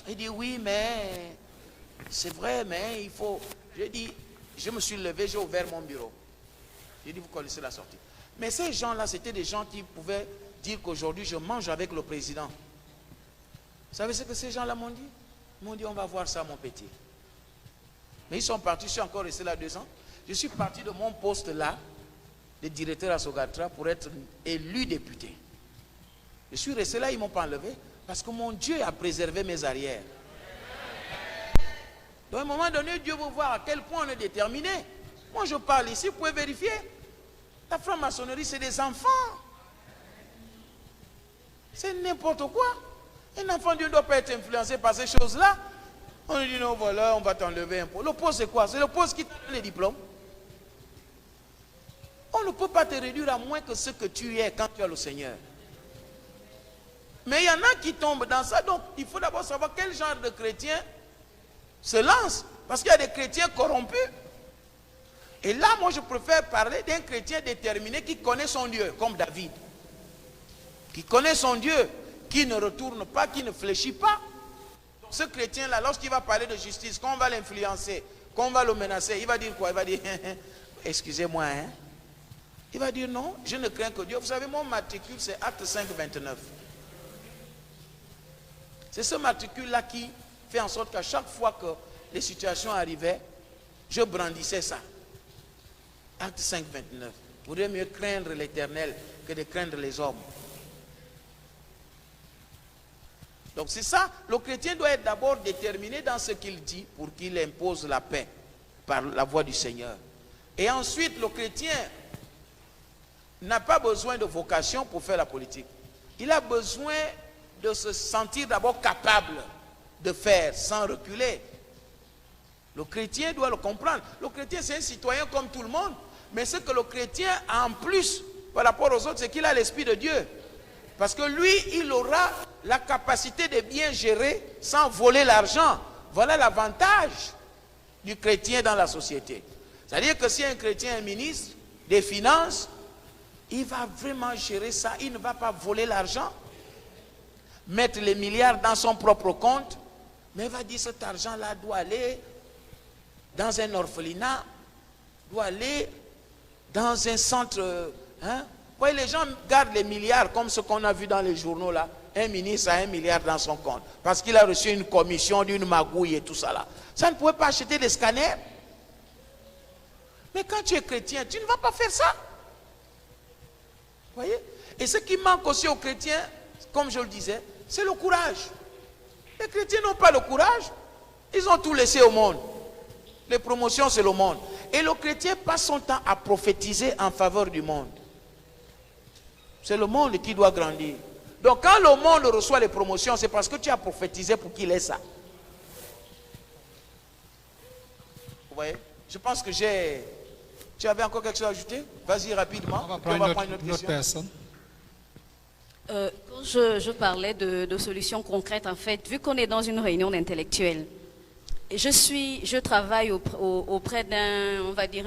C: Il dit, oui mais c'est vrai, mais il faut... Je dis, je me suis levé, j'ai ouvert mon bureau. J'ai dit, vous connaissez la sortie. Mais ces gens-là, c'était des gens qui pouvaient dire qu'aujourd'hui, je mange avec le président. Vous savez ce que ces gens-là m'ont dit? Ils m'ont dit, on va voir ça, mon petit. Mais ils sont partis, je suis encore resté là 2 ans. Je suis parti de mon poste là, de directeur à Sogatra, pour être élu député. Je suis resté là, ils ne m'ont pas enlevé, parce que mon Dieu a préservé mes arrières. Donc à un moment donné, Dieu veut voir à quel point on est déterminé. Moi je parle ici, vous pouvez vérifier. La franc-maçonnerie, c'est des enfants. C'est n'importe quoi. Un enfant de Dieu ne doit pas être influencé par ces choses-là. On lui dit non, voilà, on va t'enlever un peu. Le poste, c'est quoi? C'est le poste qui te donne les diplômes. On ne peut pas te réduire à moins que ce que tu es quand tu as le Seigneur. Mais il y en a qui tombent dans ça. Donc, il faut d'abord savoir quel genre de chrétien se lance. Parce qu'il y a des chrétiens corrompus. Et là, moi, je préfère parler d'un chrétien déterminé qui connaît son Dieu, comme David. Qui connaît son Dieu, qui ne retourne pas, qui ne fléchit pas. Donc, ce chrétien-là, lorsqu'il va parler de justice, quand on va l'influencer, quand on va le menacer, il va dire quoi? Il va dire, excusez-moi, hein? Il va dire, non, je ne crains que Dieu. Vous savez, mon matricule, c'est Acte 5, 29. C'est ce matricule-là qui fait en sorte qu'à chaque fois que les situations arrivaient, je brandissais ça. Acte 5, 29. Vous vaudrait mieux craindre l'Éternel que de craindre les hommes. Donc c'est ça, le chrétien doit être d'abord déterminé dans ce qu'il dit pour qu'il impose la paix par la voix du Seigneur. Et ensuite, le chrétien n'a pas besoin de vocation pour faire la politique. Il a besoin de se sentir d'abord capable de faire sans reculer. Le chrétien doit le comprendre. Le chrétien, c'est un citoyen comme tout le monde. Mais ce que le chrétien a en plus par rapport aux autres, c'est qu'il a l'Esprit de Dieu. Parce que lui, il aura la capacité de bien gérer sans voler l'argent. Voilà l'avantage du chrétien dans la société. C'est-à-dire que si un chrétien est ministre des Finances, il va vraiment gérer ça. Il ne va pas voler l'argent, mettre les milliards dans son propre compte, mais il va dire cet argent-là doit aller dans un orphelinat, doit aller dans un centre. Hein? Oui, les gens gardent les milliards comme ce qu'on a vu dans les journaux là. Un ministre a 1 milliard dans son compte parce qu'il a reçu une commission d'une magouille et tout ça là. Ça ne pouvait pas acheter des scanners. Mais quand tu es chrétien, tu ne vas pas faire ça. Vous voyez? Et ce qui manque aussi aux chrétiens, comme je le disais, c'est le courage. Les chrétiens n'ont pas le courage. Ils ont tout laissé au monde. Les promotions, c'est le monde. Et le chrétien passe son temps à prophétiser en faveur du monde. C'est le monde qui doit grandir. Donc quand le monde reçoit les promotions, c'est parce que tu as prophétisé pour qu'il ait ça. Vous voyez? Je pense que j'ai... Tu avais encore quelque chose à ajouter? Vas-y rapidement.
D: On va prendre une autre personne.
E: Quand je parlais de solutions concrètes, en fait, vu qu'on est dans une réunion d'intellectuels, je travaille auprès d'un, on va dire,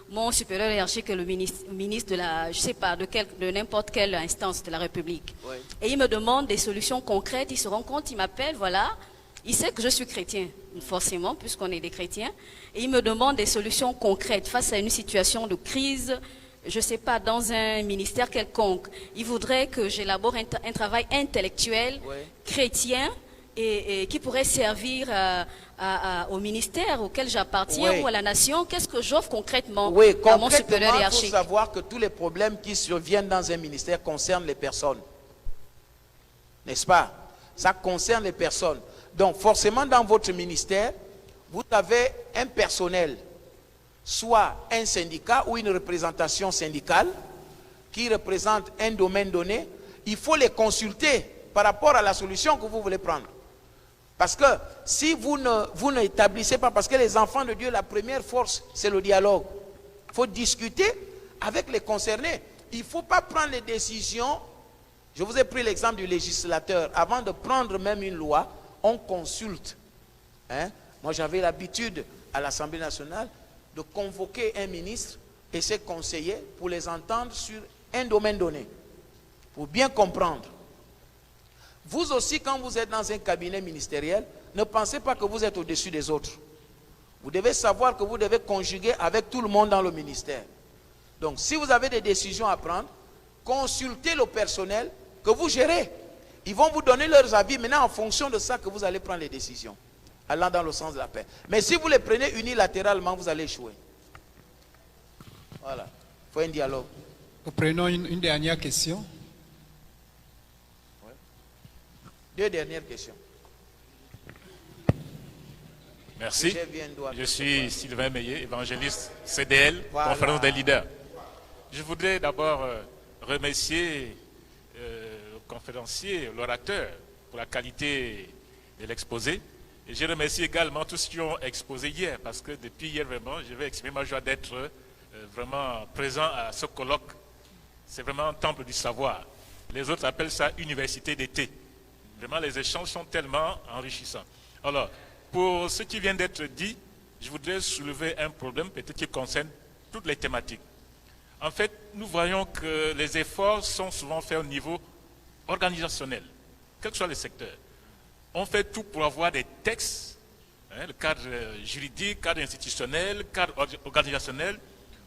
E: mon supérieur hiérarchique, le ministre de la, je sais pas, de n'importe quelle instance de la République. Oui. Et il me demande des solutions concrètes, il se rend compte, il m'appelle, voilà, il sait que je suis chrétien, forcément, puisqu'on est des chrétiens, et il me demande des solutions concrètes face à une situation de crise, je ne sais pas, dans un ministère quelconque. Il voudrait que j'élabore un travail intellectuel, oui, chrétien, et qui pourrait servir au ministère auquel j'appartiens, oui, ou à la nation. Qu'est-ce que j'offre concrètement, oui, à mon supérieur hiérarchique?
C: Il faut savoir que tous les problèmes qui surviennent dans un ministère concernent les personnes. N'est-ce pas? Ça concerne les personnes. Donc forcément dans votre ministère, vous avez un personnel, soit un syndicat ou une représentation syndicale qui représente un domaine donné. Il faut les consulter par rapport à la solution que vous voulez prendre. Parce que si vous n'établissez pas, parce que les enfants de Dieu, la première force, c'est le dialogue. Il faut discuter avec les concernés. Il ne faut pas prendre les décisions. Je vous ai pris l'exemple du législateur. Avant de prendre même une loi, on consulte. Hein? Moi, j'avais l'habitude à l'Assemblée nationale de convoquer un ministre et ses conseillers pour les entendre sur un domaine donné, pour bien comprendre. Vous aussi, quand vous êtes dans un cabinet ministériel, ne pensez pas que vous êtes au-dessus des autres. Vous devez savoir que vous devez conjuguer avec tout le monde dans le ministère. Donc, si vous avez des décisions à prendre, consultez le personnel que vous gérez. Ils vont vous donner leurs avis maintenant en fonction de ça que vous allez prendre les décisions, allant dans le sens de la paix. Mais si vous les prenez unilatéralement, vous allez échouer. Voilà. Il faut un dialogue.
D: Nous prenons une dernière question.
C: Deux dernières questions.
F: Merci. Je suis Sylvain Meillet, évangéliste CDL, voilà, conférence des leaders. Je voudrais d'abord remercier le conférencier, l'orateur, pour la qualité de l'exposé. Et je remercie également tous ceux qui ont exposé hier, parce que depuis hier, vraiment, je vais exprimer ma joie d'être vraiment présent à ce colloque. C'est vraiment un temple du savoir. Les autres appellent ça université d'été. Vraiment, les échanges sont tellement enrichissants. Alors, pour ce qui vient d'être dit, je voudrais soulever un problème peut-être qui concerne toutes les thématiques. En fait, nous voyons que les efforts sont souvent faits au niveau organisationnel, quel que soit le secteur. On fait tout pour avoir des textes, le cadre juridique, cadre institutionnel, cadre organisationnel.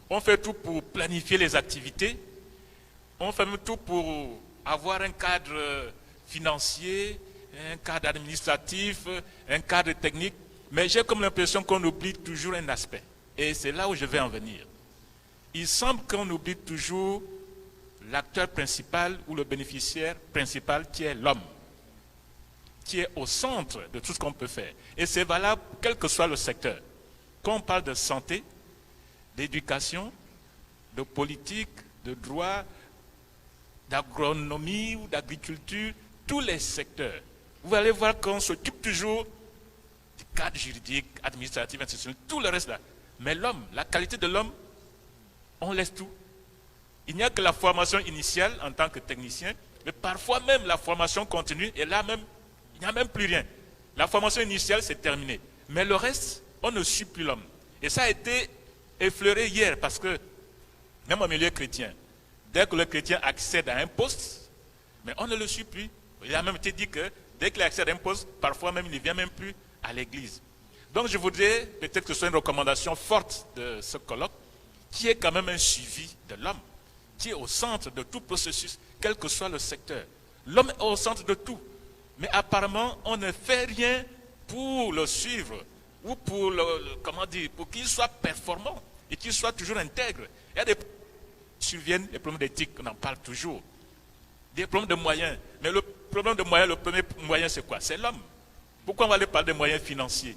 F: On fait tout pour planifier les activités. On fait même tout pour avoir un cadre financier, un cadre administratif, un cadre technique. Mais j'ai comme l'impression qu'on oublie toujours un aspect. Et c'est là où je vais en venir. Il semble qu'on oublie toujours l'acteur principal ou le bénéficiaire principal qui est l'homme, qui est au centre de tout ce qu'on peut faire. Et c'est valable quel que soit le secteur. Quand on parle de santé, d'éducation, de politique, de droit, d'agronomie ou d'agriculture, tous les secteurs, vous allez voir qu'on s'occupe toujours du cadre juridique, administratif, institutionnel, tout le reste là. Mais l'homme, la qualité de l'homme, on laisse tout. Il n'y a que la formation initiale en tant que technicien, mais parfois même la formation continue, et là même, il n'y a même plus rien. La formation initiale, c'est terminé. Mais le reste, on ne suit plus l'homme. Et ça a été effleuré hier, parce que, même au milieu chrétien, dès que le chrétien accède à un poste, mais on ne le suit plus. Il a même été dit que, dès qu'il accède à un poste, parfois même, il ne vient même plus à l'église. Donc je voudrais, peut-être que ce soit une recommandation forte de ce colloque, qui est quand même un suivi de l'homme, qui est au centre de tout processus, quel que soit le secteur. L'homme est au centre de tout. Mais apparemment, on ne fait rien pour le suivre, ou pour, comment dire, pour qu'il soit performant, et qu'il soit toujours intègre. Il y a des problèmes qui surviennent, des problèmes d'éthique, on en parle toujours. Des problèmes de moyens. Mais le problème de moyens, le premier moyen, c'est quoi? C'est l'homme. Pourquoi on va aller parler de moyens financiers,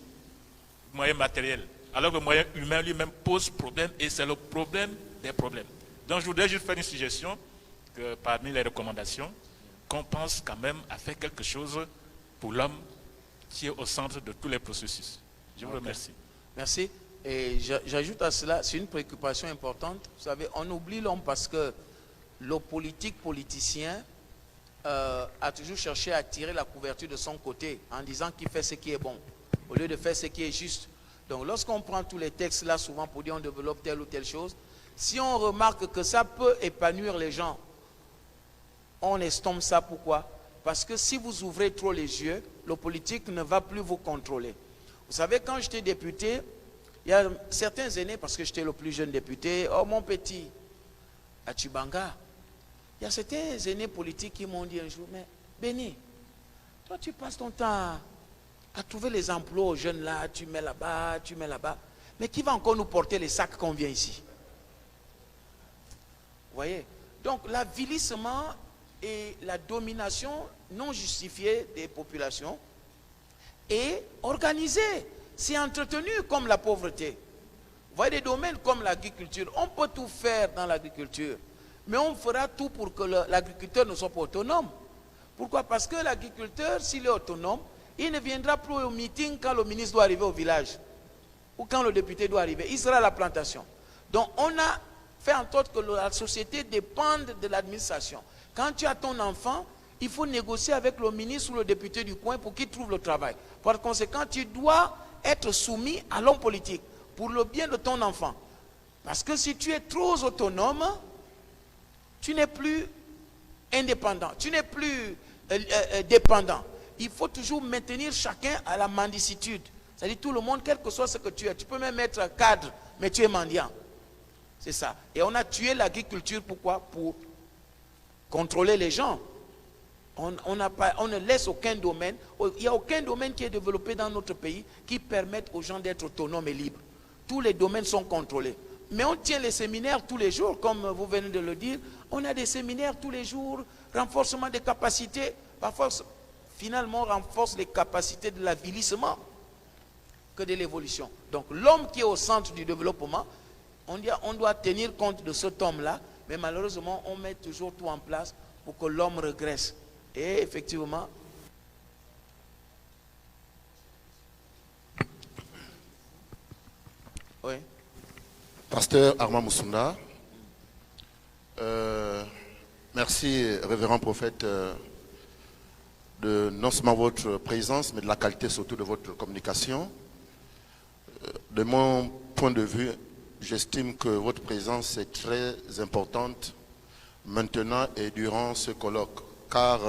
F: moyens matériels, alors que le moyen humain lui-même pose problème, et c'est le problème des problèmes. Donc je voudrais juste faire une suggestion, que parmi les recommandations, qu'on pense quand même à faire quelque chose pour l'homme qui est au centre de tous les processus. Je vous remercie.
C: Merci. Et j'ajoute à cela, c'est une préoccupation importante. Vous savez, on oublie l'homme parce que le politicien a toujours cherché à tirer la couverture de son côté en disant qu'il fait ce qui est bon, au lieu de faire ce qui est juste. Donc lorsqu'on prend tous les textes là, souvent pour dire on développe telle ou telle chose, si on remarque que ça peut épanouir les gens, on estompe ça. Pourquoi? Parce que si vous ouvrez trop les yeux, le politique ne va plus vous contrôler. Vous savez, quand j'étais député, il y a certains aînés, parce que j'étais le plus jeune député, oh mon petit, à Chibanga, il y a certains aînés politiques qui m'ont dit un jour, mais Béni, toi tu passes ton temps à trouver les emplois aux jeunes là, tu mets là-bas, mais qui va encore nous porter les sacs qu'on vient ici? Vous voyez? Donc l'avilissement et la domination non justifiée des populations est organisée, c'est entretenu comme la pauvreté. Vous voyez, des domaines comme l'agriculture, on peut tout faire dans l'agriculture, mais on fera tout pour que l'agriculteur ne soit pas autonome. Pourquoi? Parce que l'agriculteur, s'il est autonome, il ne viendra plus au meeting quand le ministre doit arriver au village ou quand le député doit arriver. Il sera à la plantation. Donc on a fait en sorte que la société dépende de l'administration. Quand tu as ton enfant, il faut négocier avec le ministre ou le député du coin pour qu'il trouve le travail. Par conséquent, tu dois être soumis à l'homme politique pour le bien de ton enfant. Parce que si tu es trop autonome, tu n'es plus indépendant, tu n'es plus dépendant. Il faut toujours maintenir chacun à la mendicitude. C'est-à-dire tout le monde, quel que soit ce que tu es. Tu peux même être cadre, mais tu es mendiant. C'est ça. Et on a tué l'agriculture, pourquoi? Pour contrôler les gens. On ne laisse aucun domaine. Il n'y a aucun domaine qui est développé dans notre pays qui permette aux gens d'être autonomes et libres. Tous les domaines sont contrôlés. Mais on tient les séminaires tous les jours, comme vous venez de le dire. On a des séminaires tous les jours, renforcement des capacités. Parfois, finalement, on renforce les capacités de l'avilissement que de l'évolution. Donc, l'homme qui est au centre du développement, on doit tenir compte de cet homme-là, mais malheureusement, on met toujours tout en place pour que l'homme régresse. Et effectivement, oui.
G: Pasteur Armand Moussunda, merci. Merci, révérend prophète, de non seulement votre présence, mais de la qualité surtout de votre communication. De mon point de vue, j'estime que votre présence est très importante maintenant et durant ce colloque, car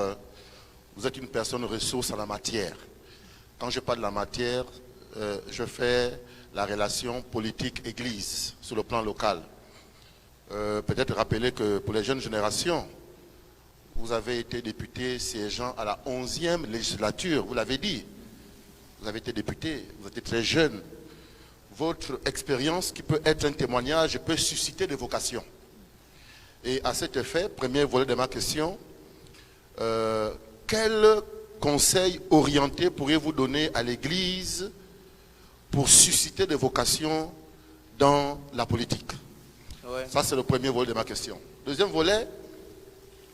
G: vous êtes une personne ressource en la matière. Quand je parle de la matière, je fais la relation politique-église sur le plan local. Peut-être rappeler que pour les jeunes générations, vous avez été député siégeant à la 11e législature, vous l'avez dit. Vous avez été député, vous étiez très jeune. Votre expérience qui peut être un témoignage peut susciter des vocations. Et à cet effet, premier volet de ma question, quel conseil orienté pourriez-vous donner à l'Église pour susciter des vocations dans la politique? Ouais. Ça, c'est le premier volet de ma question. Deuxième volet,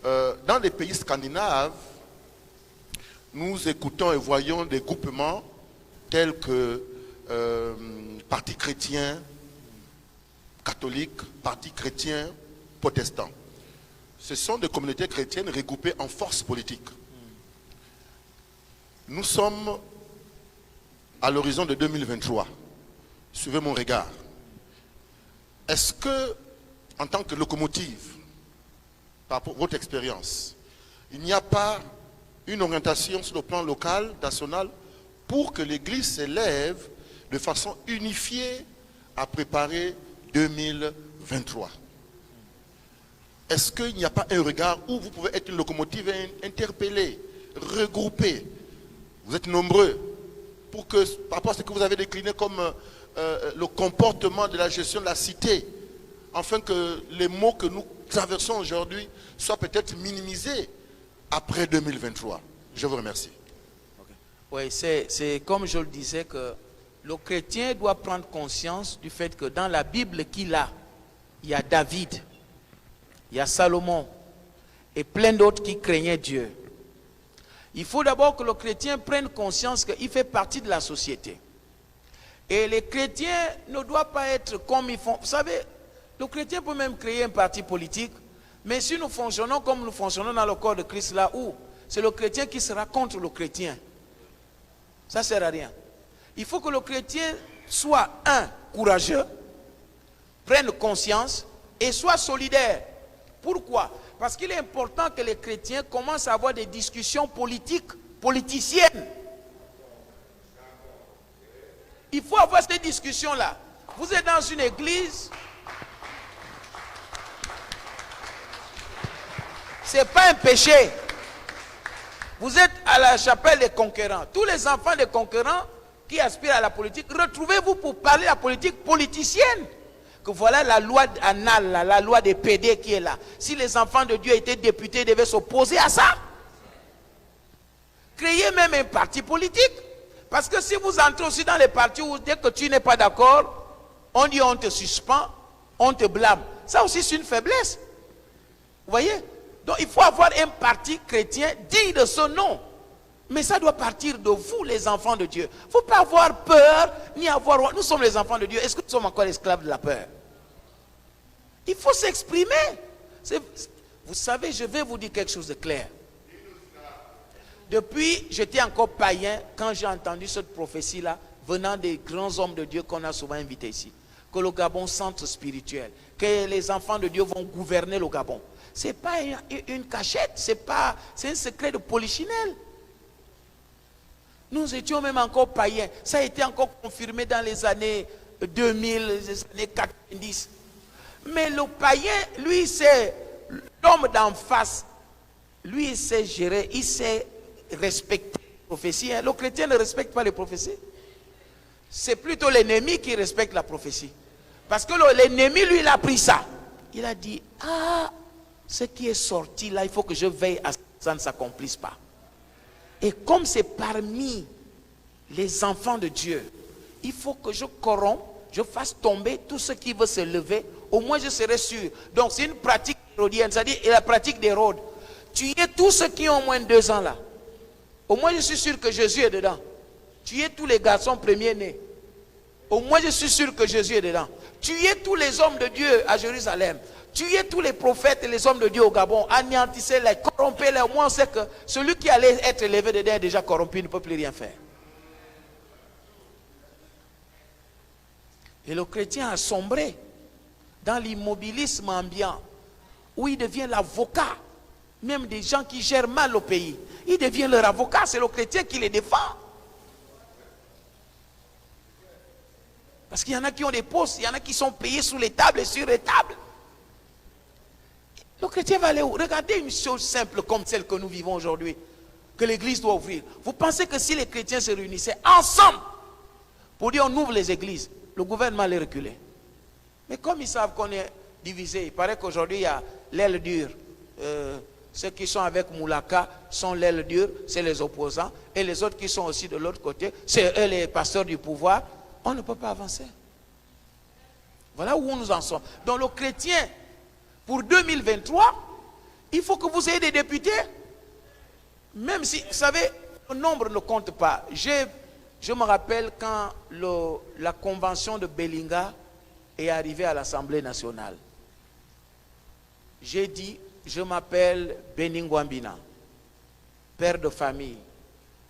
G: dans les pays scandinaves, nous écoutons et voyons des groupements tels que Parti chrétien catholique, Parti chrétien protestant. Ce sont des communautés chrétiennes regroupées en forces politiques. Nous sommes à l'horizon de 2023. Suivez mon regard. Est-ce que, en tant que locomotive, par rapport à votre expérience, il n'y a pas une orientation sur le plan local, national, pour que l'Église s'élève de façon unifiée à préparer 2023? Est-ce qu'il n'y a pas un regard où vous pouvez être une locomotive et interpeller, regrouper? Vous êtes nombreux pour que, par rapport à ce que vous avez décliné comme le comportement de la gestion de la cité, afin que les maux que nous traversons aujourd'hui soient peut-être minimisés après 2023. Je vous remercie.
C: Okay. Oui, c'est comme je le disais que le chrétien doit prendre conscience du fait que dans la Bible qu'il a, il y a David, il y a Salomon et plein d'autres qui craignaient Dieu. Il faut d'abord que le chrétien prenne conscience qu'il fait partie de la société. Et les chrétiens ne doivent pas être comme ils font. Vous savez, le chrétien peut même créer un parti politique, mais si nous fonctionnons comme nous fonctionnons dans le corps de Christ, là où c'est le chrétien qui sera contre le chrétien, ça ne sert à rien. Il faut que le chrétien soit, courageux, prenne conscience et soit solidaire. Pourquoi? Parce qu'il est important que les chrétiens commencent à avoir des discussions politiciennes. Il faut avoir ces discussions-là. Vous êtes dans une église, ce n'est pas un péché. Vous êtes à la chapelle des conquérants. Tous les enfants des conquérants qui aspirent à la politique, retrouvez-vous pour parler de la politique politicienne. Que voilà la loi anale, la loi des PD qui est là. Si les enfants de Dieu étaient députés, ils devaient s'opposer à ça. Créez même un parti politique. Parce que si vous entrez aussi dans les partis où dès que tu n'es pas d'accord, on dit on te suspend, on te blâme. Ça aussi c'est une faiblesse. Vous voyez? Donc il faut avoir un parti chrétien digne de ce nom. Mais ça doit partir de vous, les enfants de Dieu. Il ne faut pas avoir peur, ni avoir... Nous sommes les enfants de Dieu. Est-ce que nous sommes encore esclaves de la peur? Il faut s'exprimer. Vous savez, je vais vous dire quelque chose de clair. Depuis, j'étais encore païen quand j'ai entendu cette prophétie-là, venant des grands hommes de Dieu qu'on a souvent invités ici. Que le Gabon, centre spirituel, que les enfants de Dieu vont gouverner le Gabon. Ce n'est pas une cachette, c'est un secret de polichinelle. Nous étions même encore païens. Ça a été encore confirmé dans les années 2000, les années 90. Mais le païen, lui, c'est l'homme d'en face. Lui, il sait gérer, il sait respecter les prophéties. Le chrétien ne respecte pas les prophéties. C'est plutôt l'ennemi qui respecte la prophétie. Parce que l'ennemi, lui, il a pris ça. Il a dit, ce qui est sorti là, il faut que je veille à ce que ça ne s'accomplisse pas. Et comme c'est parmi les enfants de Dieu, il faut que je corrompe, je fasse tomber tout ce qui veut se lever. Au moins je serai sûr. Donc c'est une pratique hérodienne, c'est-à-dire la pratique d'Hérode. Tuer tous ceux qui ont au moins 2 ans là. Au moins je suis sûr que Jésus est dedans. Tuer tous les garçons premiers-nés. Au moins je suis sûr que Jésus est dedans. Tuer tous les hommes de Dieu à Jérusalem. tuez tous les prophètes et les hommes de Dieu au Gabon, anéantissez-les, corrompez-les. Au moins on sait que celui qui allait être élevé dedans est déjà corrompu, il ne peut plus rien faire. Et le chrétien a sombré dans l'immobilisme ambiant, où il devient l'avocat, même des gens qui gèrent mal le pays. Il devient leur avocat, c'est le chrétien qui les défend. Parce qu'il y en a qui ont des postes, il y en a qui sont payés sous les tables et sur les tables. Le chrétien va aller où? Regardez une chose simple comme celle que nous vivons aujourd'hui, que l'église doit ouvrir. Vous pensez que si les chrétiens se réunissaient ensemble pour dire on ouvre les églises, le gouvernement allait reculer? Mais comme ils savent qu'on est divisé, il paraît qu'aujourd'hui il y a l'aile dure. Ceux qui sont avec Moulaka sont l'aile dure, c'est les opposants. Et les autres qui sont aussi de l'autre côté, c'est eux les pasteurs du pouvoir. On ne peut pas avancer. Voilà où nous en sommes. Donc le chrétien, pour 2023, il faut que vous ayez des députés. Même si, vous savez, le nombre ne compte pas. Je me rappelle quand la convention de Bellinga est arrivée à l'Assemblée nationale. J'ai dit, je m'appelle Beningwambina, père de famille.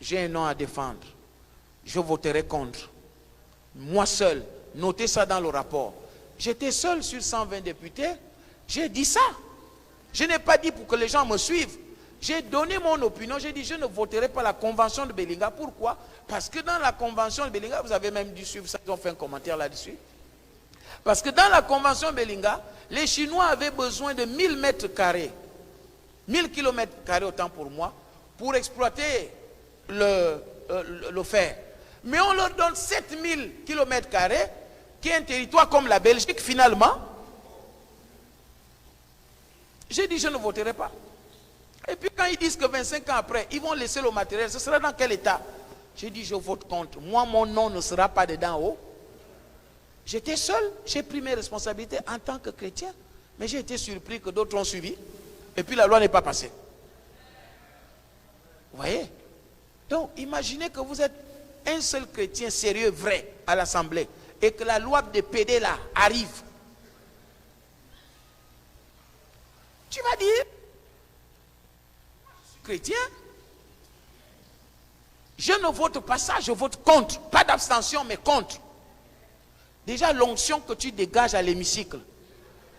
C: J'ai un nom à défendre. Je voterai contre. Moi seul, notez ça dans le rapport. J'étais seul sur 120 députés. J'ai dit ça. Je n'ai pas dit pour que les gens me suivent. J'ai donné mon opinion. J'ai dit je ne voterai pas la convention de Bellinga. Pourquoi? Parce que dans la convention de Bellinga, vous avez même dû suivre ça, ils ont fait un commentaire là-dessus. Parce que dans la convention de Bellinga, les Chinois avaient besoin de 1000 mètres carrés, 1000 kilomètres carrés autant pour moi, pour exploiter le fer. Mais on leur donne 7000 kilomètres carrés, qui est un territoire comme la Belgique finalement. J'ai dit je ne voterai pas. Et puis quand ils disent que 25 ans après, ils vont laisser le matériel, ce sera dans quel état? J'ai dit je vote contre. Moi, mon nom ne sera pas dedans haut. J'étais seul, j'ai pris mes responsabilités en tant que chrétien. Mais j'ai été surpris que d'autres ont suivi. Et puis la loi n'est pas passée. Vous voyez? Donc imaginez que vous êtes un seul chrétien sérieux, vrai, à l'Assemblée. Et que la loi de PD là arrive. Tu vas dire, chrétien, je ne vote pas ça, je vote contre. Pas d'abstention, mais contre. Déjà, l'onction que tu dégages à l'hémicycle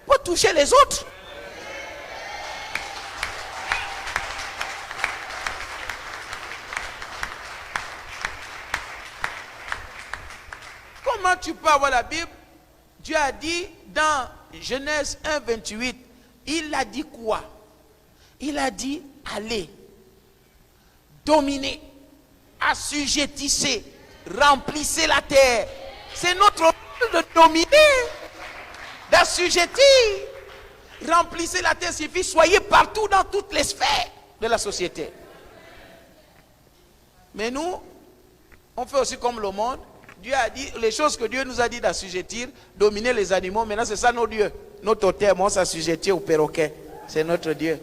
C: peut toucher les autres. Comment tu peux avoir la Bible? Dieu a dit dans Genèse 1, 28, il a dit quoi? Il a dit, allez, dominez, assujettissez, remplissez la terre. C'est notre rôle de dominer, d'assujettir. Remplissez la terre signifie soyez partout dans toutes les sphères de la société. Mais nous, on fait aussi comme le monde. Dieu a dit, les choses que Dieu nous a dit d'assujettir, dominer les animaux, maintenant c'est ça nos dieux. Notre terre, on s'assujettit au perroquet. C'est notre Dieu.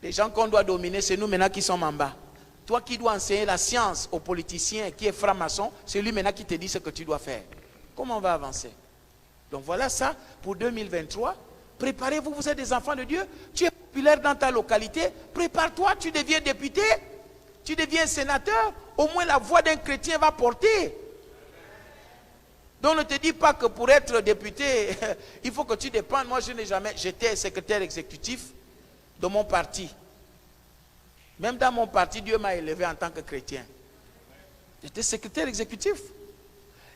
C: Les gens qu'on doit dominer, c'est nous maintenant qui sommes en bas. Toi qui dois enseigner la science aux politiciens, qui est franc-maçon, c'est lui maintenant qui te dit ce que tu dois faire. Comment on va avancer? Donc voilà ça pour 2023. Préparez-vous, vous êtes des enfants de Dieu. Tu es populaire dans ta localité. Prépare-toi, tu deviens député. Tu deviens sénateur. Au moins la voix d'un chrétien va porter. Donc ne te dis pas que pour être député, il faut que tu dépendes. Moi je n'ai jamais, j'étais secrétaire exécutif de mon parti. Même dans mon parti, Dieu m'a élevé en tant que chrétien. J'étais secrétaire exécutif.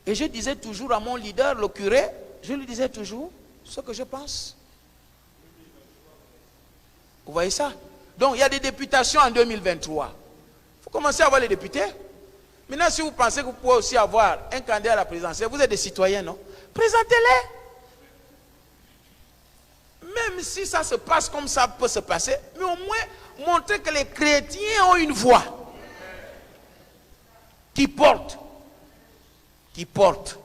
C: Et je disais toujours à mon leader, le curé, je lui disais toujours ce que je pense. Vous voyez ça? Donc il y a des députations en 2023. Il faut commencer à avoir les députés. Maintenant, si vous pensez que vous pouvez aussi avoir un candidat à la présidentielle, vous êtes des citoyens, non? Présentez-les. Même si ça se passe comme ça peut se passer, mais au moins montrer que les chrétiens ont une voix qui porte. Qui porte.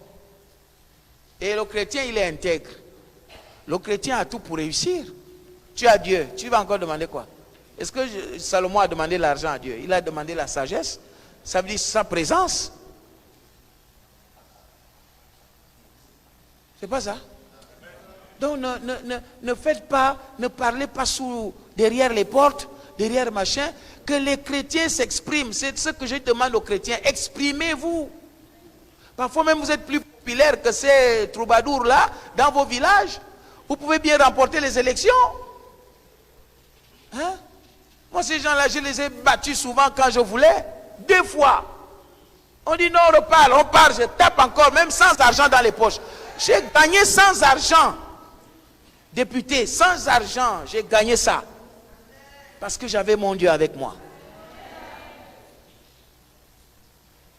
C: Et le chrétien, il est intègre. Le chrétien a tout pour réussir. Tu as Dieu, tu vas encore demander quoi? Est-ce que Salomon a demandé l'argent à Dieu? Il a demandé la sagesse. Ça veut dire sa présence. C'est pas ça? Donc ne faites pas, ne parlez pas derrière les portes, derrière machin, que les chrétiens s'expriment. C'est ce que je demande aux chrétiens. Exprimez-vous. Parfois même vous êtes plus populaire que ces troubadours-là dans vos villages. Vous pouvez bien remporter les élections. Hein? Moi, ces gens-là, je les ai battus souvent quand je voulais. 2 fois. On dit non, on parle, je tape encore, même sans argent dans les poches. J'ai gagné sans argent. Député, sans argent, j'ai gagné ça. Parce que j'avais mon Dieu avec moi.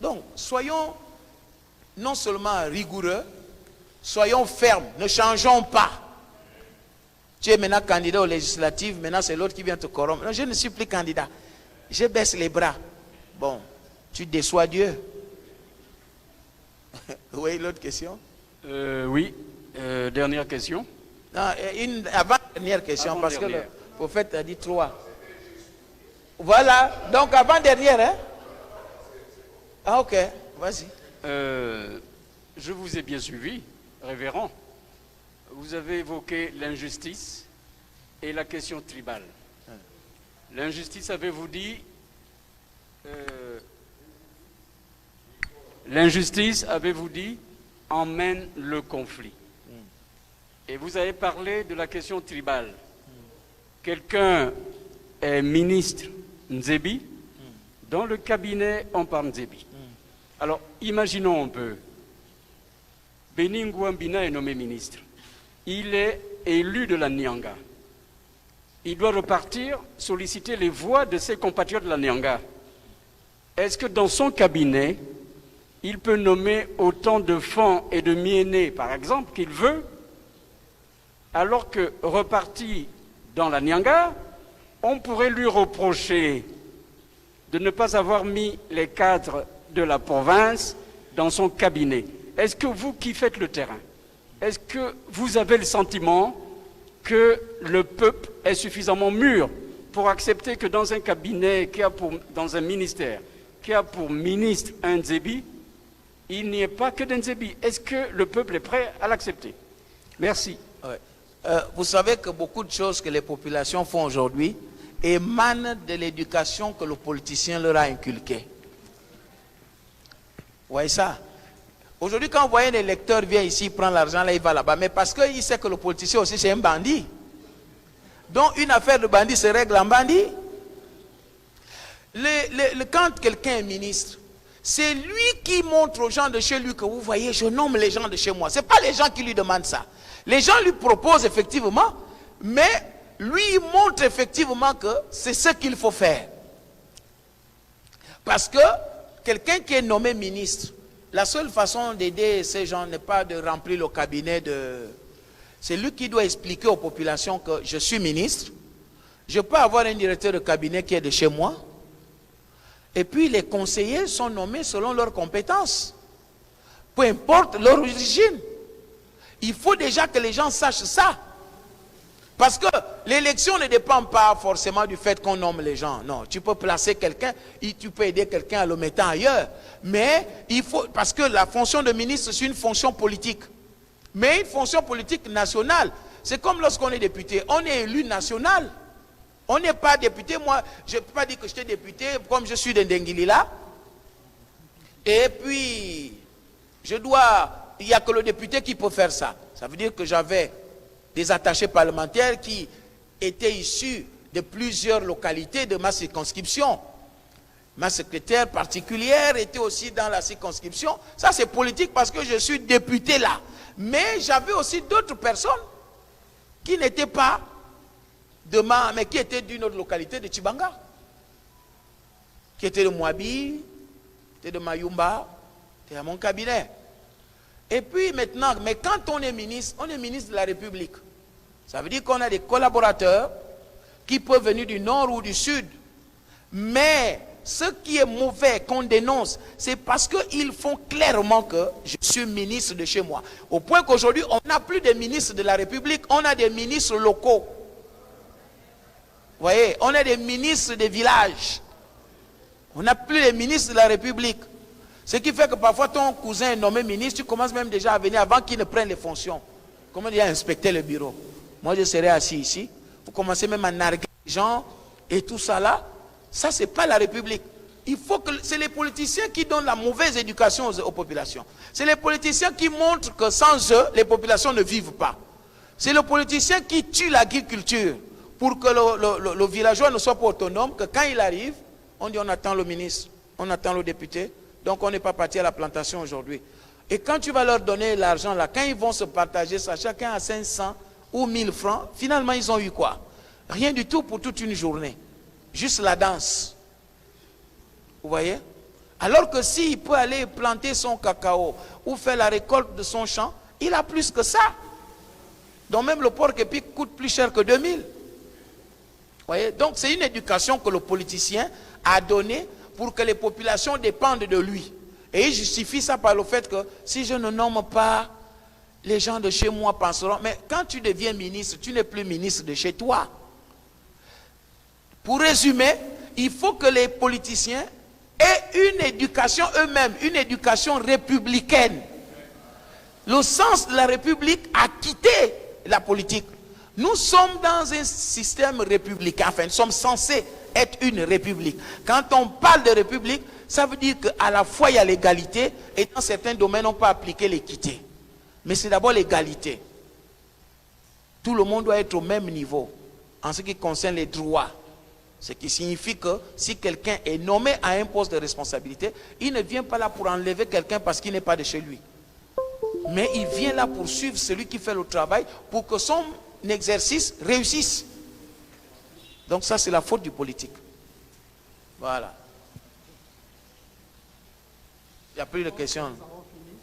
C: Donc, soyons non seulement rigoureux, soyons fermes, ne changeons pas. Tu es maintenant candidat aux législatives, maintenant c'est l'autre qui vient te corrompre. Non, je ne suis plus candidat. Je baisse les bras. Bon, tu déçois Dieu. Oui, l'autre question?
B: Oui, dernière question.
C: Non, avant-dernière question, parce que le prophète a dit 3. Voilà, donc avant-dernière, hein? Ah, ok, vas-y.
B: Je vous ai bien suivi, révérend. Vous avez évoqué l'injustice et la question tribale. L'injustice, avez-vous dit... l'injustice, avez-vous dit, emmène le conflit. Et vous avez parlé de la question tribale. Quelqu'un est ministre Nzebi, dans le cabinet on parle Nzebi. Alors, imaginons un peu. Beningou Ambina est nommé ministre. Il est élu de la Nyanga. Il doit repartir solliciter les voix de ses compatriotes de la Nyanga. Est-ce que dans son cabinet, il peut nommer autant de Fonds et de Miéné, par exemple, qu'il veut, alors que reparti dans la Nyanga, on pourrait lui reprocher de ne pas avoir mis les cadres de la province dans son cabinet. Est-ce que vous qui faites le terrain, est-ce que vous avez le sentiment que le peuple est suffisamment mûr pour accepter que dans un cabinet, dans un ministère, qui a pour ministre un Nzebi, il n'y ait pas que d'Nzebi? Est-ce que le peuple est prêt à l'accepter? Merci.
C: Ouais. Vous savez que beaucoup de choses que les populations font aujourd'hui émanent de l'éducation que le politicien leur a inculquée. Vous voyez ça? Aujourd'hui, quand vous voyez un électeur vient ici, il prend l'argent, là, il va là-bas. Mais parce qu'il sait que le politicien aussi, c'est un bandit. Donc, une affaire de bandit se règle en bandit. Quand quelqu'un est ministre, c'est lui qui montre aux gens de chez lui que vous voyez, je nomme les gens de chez moi. Ce n'est pas les gens qui lui demandent ça. Les gens lui proposent effectivement, mais lui il montre effectivement que c'est ce qu'il faut faire. Parce que quelqu'un qui est nommé ministre, la seule façon d'aider ces gens n'est pas de remplir le cabinet de... C'est lui qui doit expliquer aux populations que je suis ministre, je peux avoir un directeur de cabinet qui est de chez moi, et puis les conseillers sont nommés selon leurs compétences, peu importe leur origine. Il faut déjà que les gens sachent ça. Parce que l'élection ne dépend pas forcément du fait qu'on nomme les gens. Non, tu peux placer quelqu'un, tu peux aider quelqu'un en le mettant ailleurs. Mais il faut, parce que la fonction de ministre, c'est une fonction politique. Mais une fonction politique nationale. C'est comme lorsqu'on est député. On est élu national. On n'est pas député. Moi, je ne peux pas dire que j'étais député comme je suis de Ndengilila. Et puis, il n'y a que le député qui peut faire ça. Ça veut dire que j'avais des attachés parlementaires qui étaient issus de plusieurs localités de ma circonscription. Ma secrétaire particulière était aussi dans la circonscription. Ça, c'est politique parce que je suis député là. Mais j'avais aussi d'autres personnes qui n'étaient pas mais qui étaient d'une autre localité de Tchibanga, qui étaient de Mouabi, qui étaient de Mayumba, qui étaient à mon cabinet. Et puis maintenant, mais quand on est ministre de la République. Ça veut dire qu'on a des collaborateurs qui peuvent venir du nord ou du sud. Mais ce qui est mauvais, qu'on dénonce, c'est parce qu'ils font clairement que je suis ministre de chez moi. Au point qu'aujourd'hui, on n'a plus de ministres de la République, on a des ministres locaux. Vous voyez, on a des ministres des villages. On n'a plus les ministres de la République. Ce qui fait que parfois ton cousin est nommé ministre, tu commences même déjà à venir avant qu'il ne prenne les fonctions. comment dire, inspecter le bureau. Moi, je serai assis ici. Vous commencez même à narguer les gens et tout ça là. Ça, c'est pas la République. Il faut que c'est les politiciens qui donnent la mauvaise éducation aux populations. C'est les politiciens qui montrent que sans eux, les populations ne vivent pas. C'est le politicien qui tue l'agriculture pour que le villageois ne soit pas autonome, que quand il arrive, on dit on attend le ministre, on attend le député, donc on n'est pas parti à la plantation aujourd'hui. Et quand tu vas leur donner l'argent là, quand ils vont se partager ça, chacun a 500 ou 1000 francs, finalement ils ont eu quoi? Rien du tout pour toute une journée. Juste la danse. Vous voyez? Alors que s'il peut aller planter son cacao ou faire la récolte de son champ, il a plus que ça. Donc même le porc épic coûte plus cher que 2000. Vous voyez? Donc c'est une éducation que le politicien a donnée pour que les populations dépendent de lui. Et il justifie ça par le fait que si je ne nomme pas, les gens de chez moi penseront. Mais quand tu deviens ministre, tu n'es plus ministre de chez toi. Pour résumer, il faut que les politiciens aient une éducation eux-mêmes, une éducation républicaine. Le sens de la République a quitté la politique. Nous sommes dans un système républicain, enfin nous sommes censés être une république. Quand on parle de république, ça veut dire qu'à la fois il y a l'égalité et dans certains domaines on peut appliquer l'équité. Mais c'est d'abord l'égalité. Tout le monde doit être au même niveau en ce qui concerne les droits. Ce qui signifie que si quelqu'un est nommé à un poste de responsabilité, il ne vient pas là pour enlever quelqu'un parce qu'il n'est pas de chez lui. Mais il vient là pour suivre celui qui fait le travail pour que son exercice réussisse. Donc ça, c'est la faute du politique. Voilà. Il n'y a plus de questions.
D: Nous avons fini.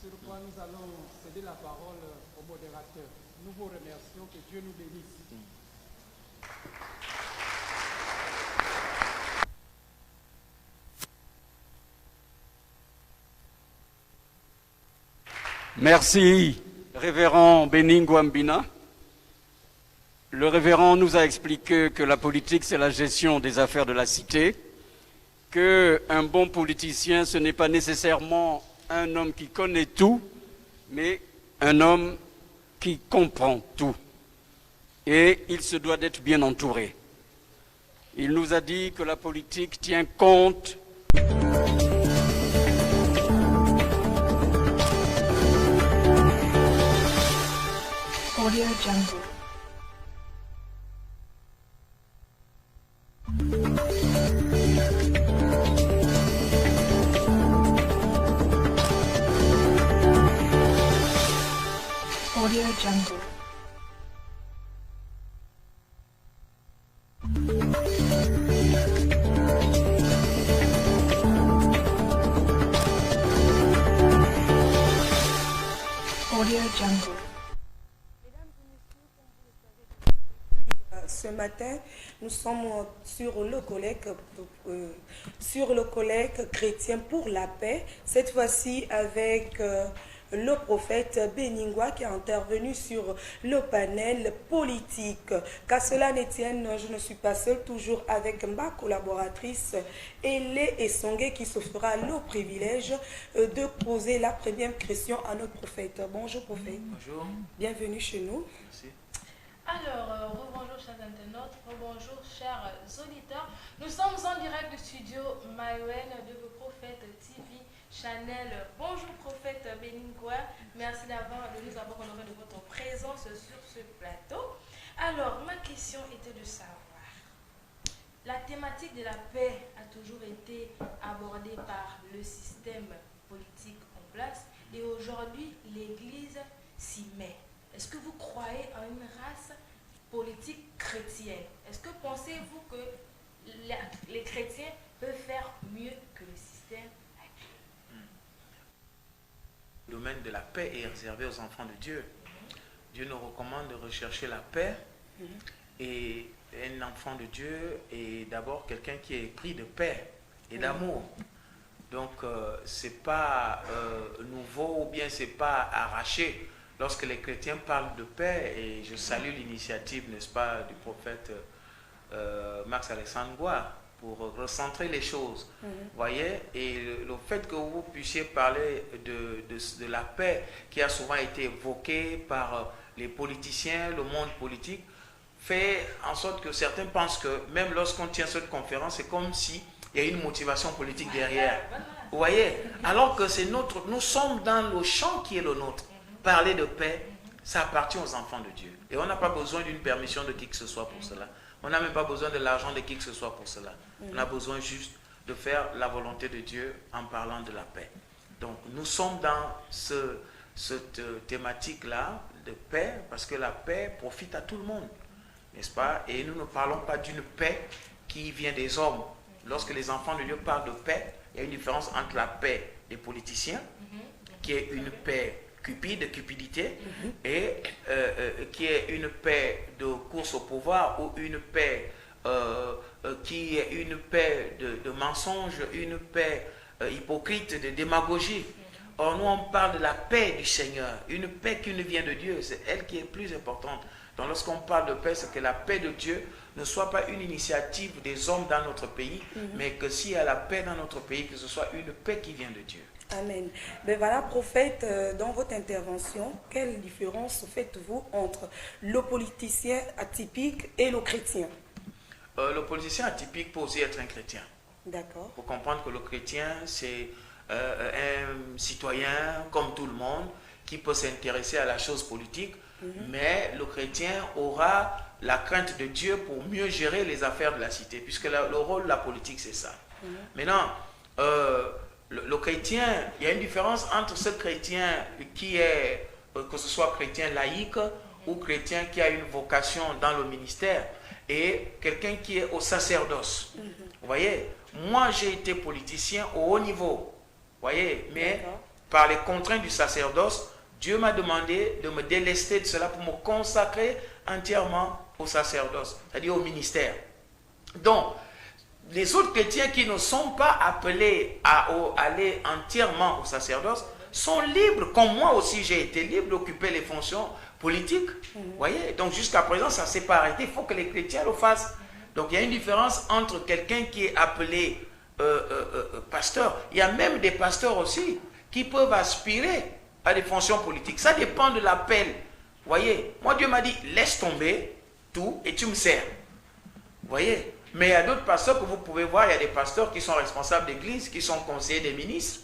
D: Sur quoi nous allons céder la parole au modérateur. Nous vous remercions. Que Dieu nous bénisse.
B: Merci, révérend Beningwambina. Le révérend nous a expliqué que la politique, c'est la gestion des affaires de la cité, qu'un bon politicien, ce n'est pas nécessairement un homme qui connaît tout, mais un homme qui comprend tout. Et il se doit d'être bien entouré. Il nous a dit que la politique tient compte
H: Audio Jungle. Audio Jungle. Audio Jungle.
I: Ce matin, nous sommes sur le colloque chrétien pour la paix, cette fois-ci avec le prophète Beningwa qui est intervenu sur le panel politique. Qu'à cela ne tienne, je ne suis pas seule, toujours avec ma collaboratrice Elé Essongue qui se fera le privilège de poser la première question à notre prophète. Bonjour prophète.
C: Bonjour.
I: Bienvenue chez nous.
C: Merci.
J: Alors, rebonjour chers internautes, rebonjour chers auditeurs. Nous sommes en direct du studio Maïwen de vos prophètes TV Channel. Bonjour prophète Beningwa, merci de nous avoir honoré de votre présence sur ce plateau. Alors, ma question était de savoir, la thématique de la paix a toujours été abordée par le système politique en place et aujourd'hui l'Église s'y met. Est-ce que vous croyez en une race politique chrétienne? Est-ce que pensez-vous que les chrétiens peuvent faire mieux que le système actuel?
C: Le domaine de la paix est réservé aux enfants de Dieu. Dieu nous recommande de rechercher la paix. Et un enfant de Dieu est d'abord quelqu'un qui est pris de paix et d'amour. Donc, ce n'est pas nouveau ou bien ce n'est pas arraché. Lorsque les chrétiens parlent de paix, et je salue l'initiative, n'est-ce pas, du prophète Max Alexandre Goua, pour recentrer les choses. Voyez, et le fait que vous puissiez parler de la paix qui a souvent été évoquée par les politiciens, le monde politique, fait en sorte que certains pensent que même lorsqu'on tient cette conférence, c'est comme si il y a une motivation politique derrière. Vous voyez, alors que c'est notre, nous sommes dans le champ qui est le nôtre. Parler de paix, ça appartient aux enfants de Dieu. Et on n'a pas besoin d'une permission de qui que ce soit pour cela. On n'a même pas besoin de l'argent de qui que ce soit pour cela. On a besoin juste de faire la volonté de Dieu en parlant de la paix. Donc nous sommes dans cette thématique-là de paix, parce que la paix profite à tout le monde, n'est-ce pas? Et nous ne parlons pas d'une paix qui vient des hommes. Lorsque les enfants de Dieu parlent de paix, il y a une différence entre la paix des politiciens, qui est une paix cupidité, et qui est une paix de course au pouvoir, ou une paix qui est une paix de mensonge, une paix hypocrite, de démagogie. Or, nous, on parle de la paix du Seigneur, une paix qui nous vient de Dieu, c'est elle qui est plus importante. Donc, lorsqu'on parle de paix, c'est que la paix de Dieu ne soit pas une initiative des hommes dans notre pays, mais que s'il y a la paix dans notre pays, que ce soit une paix qui vient de Dieu.
I: Amen. Ben voilà, prophète, dans votre intervention, quelle différence faites-vous entre le politicien atypique et le chrétien?
C: Le politicien atypique peut aussi être un chrétien.
I: D'accord.
C: Pour comprendre que le chrétien, c'est un citoyen comme tout le monde qui peut s'intéresser à la chose politique, mais le chrétien aura la crainte de Dieu pour mieux gérer les affaires de la cité, puisque le rôle de la politique, c'est ça. Maintenant, le chrétien, il y a une différence entre ce chrétien qui est, que ce soit chrétien laïque ou chrétien qui a une vocation dans le ministère, et quelqu'un qui est au sacerdoce. Vous voyez, moi j'ai été politicien au haut niveau, vous voyez, mais par les contraintes du sacerdoce, Dieu m'a demandé de me délester de cela pour me consacrer entièrement au sacerdoce, c'est-à-dire au ministère. Donc, les autres chrétiens qui ne sont pas appelés à aller entièrement au sacerdoce sont libres, comme moi aussi j'ai été libre d'occuper les fonctions politiques. Vous voyez, donc jusqu'à présent ça ne s'est pas arrêté, il faut que les chrétiens le fassent. Donc il y a une différence entre quelqu'un qui est appelé pasteur. Il y a même des pasteurs aussi qui peuvent aspirer à des fonctions politiques. Ça dépend de l'appel. Vous voyez, moi Dieu m'a dit laisse tomber tout et tu me sers. Vous voyez. Mais il y a d'autres pasteurs que vous pouvez voir, il y a des pasteurs qui sont responsables d'église, qui sont conseillers des ministres,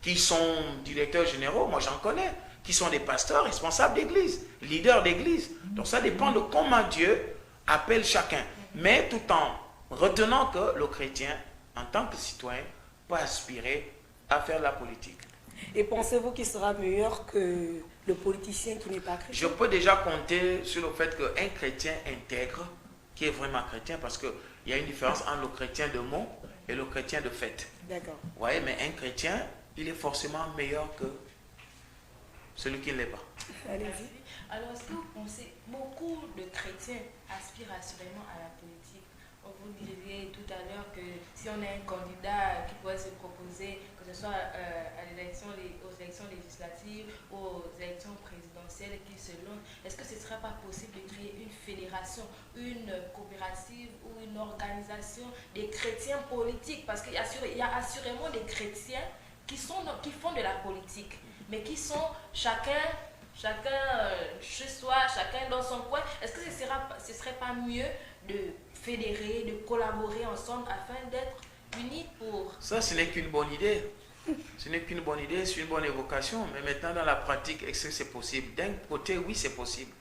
C: qui sont directeurs généraux, moi j'en connais, qui sont des pasteurs responsables d'église, leaders d'église. Donc ça dépend de comment Dieu appelle chacun. Mais tout en retenant que le chrétien, en tant que citoyen, peut aspirer à faire la politique.
I: Et pensez-vous qu'il sera meilleur que le politicien qui n'est pas chrétien?
C: Je peux déjà compter sur le fait qu'un chrétien intègre, qui est vraiment chrétien, parce qu'il y a une différence entre le chrétien de mots et le chrétien de fait.
I: D'accord.
C: Vous voyez, mais un chrétien, il est forcément meilleur que celui qui ne l'est pas.
I: Allez-y.
J: Alors, est-ce que vous pensez, beaucoup de chrétiens aspirent assurément à la politique? Vous diriez tout à l'heure que si on a un candidat qui pourrait se proposer, que ce soit aux élections législatives ou aux élections présidentielles qui se lancent, est-ce que ce ne serait pas possible de créer une fédération, une coopérative ou une organisation des chrétiens politiques? Parce qu'il y a assurément des chrétiens qui font de la politique, mais qui sont chacun chez soi, chacun dans son coin. Est-ce que ce serait pas mieux de fédérer, de collaborer ensemble afin d'être unis pour... Ça, ce n'est qu'une bonne idée. Ce n'est qu'une bonne idée, c'est une bonne évocation. Mais maintenant, dans la pratique, est-ce que c'est possible? D'un côté, oui, c'est possible.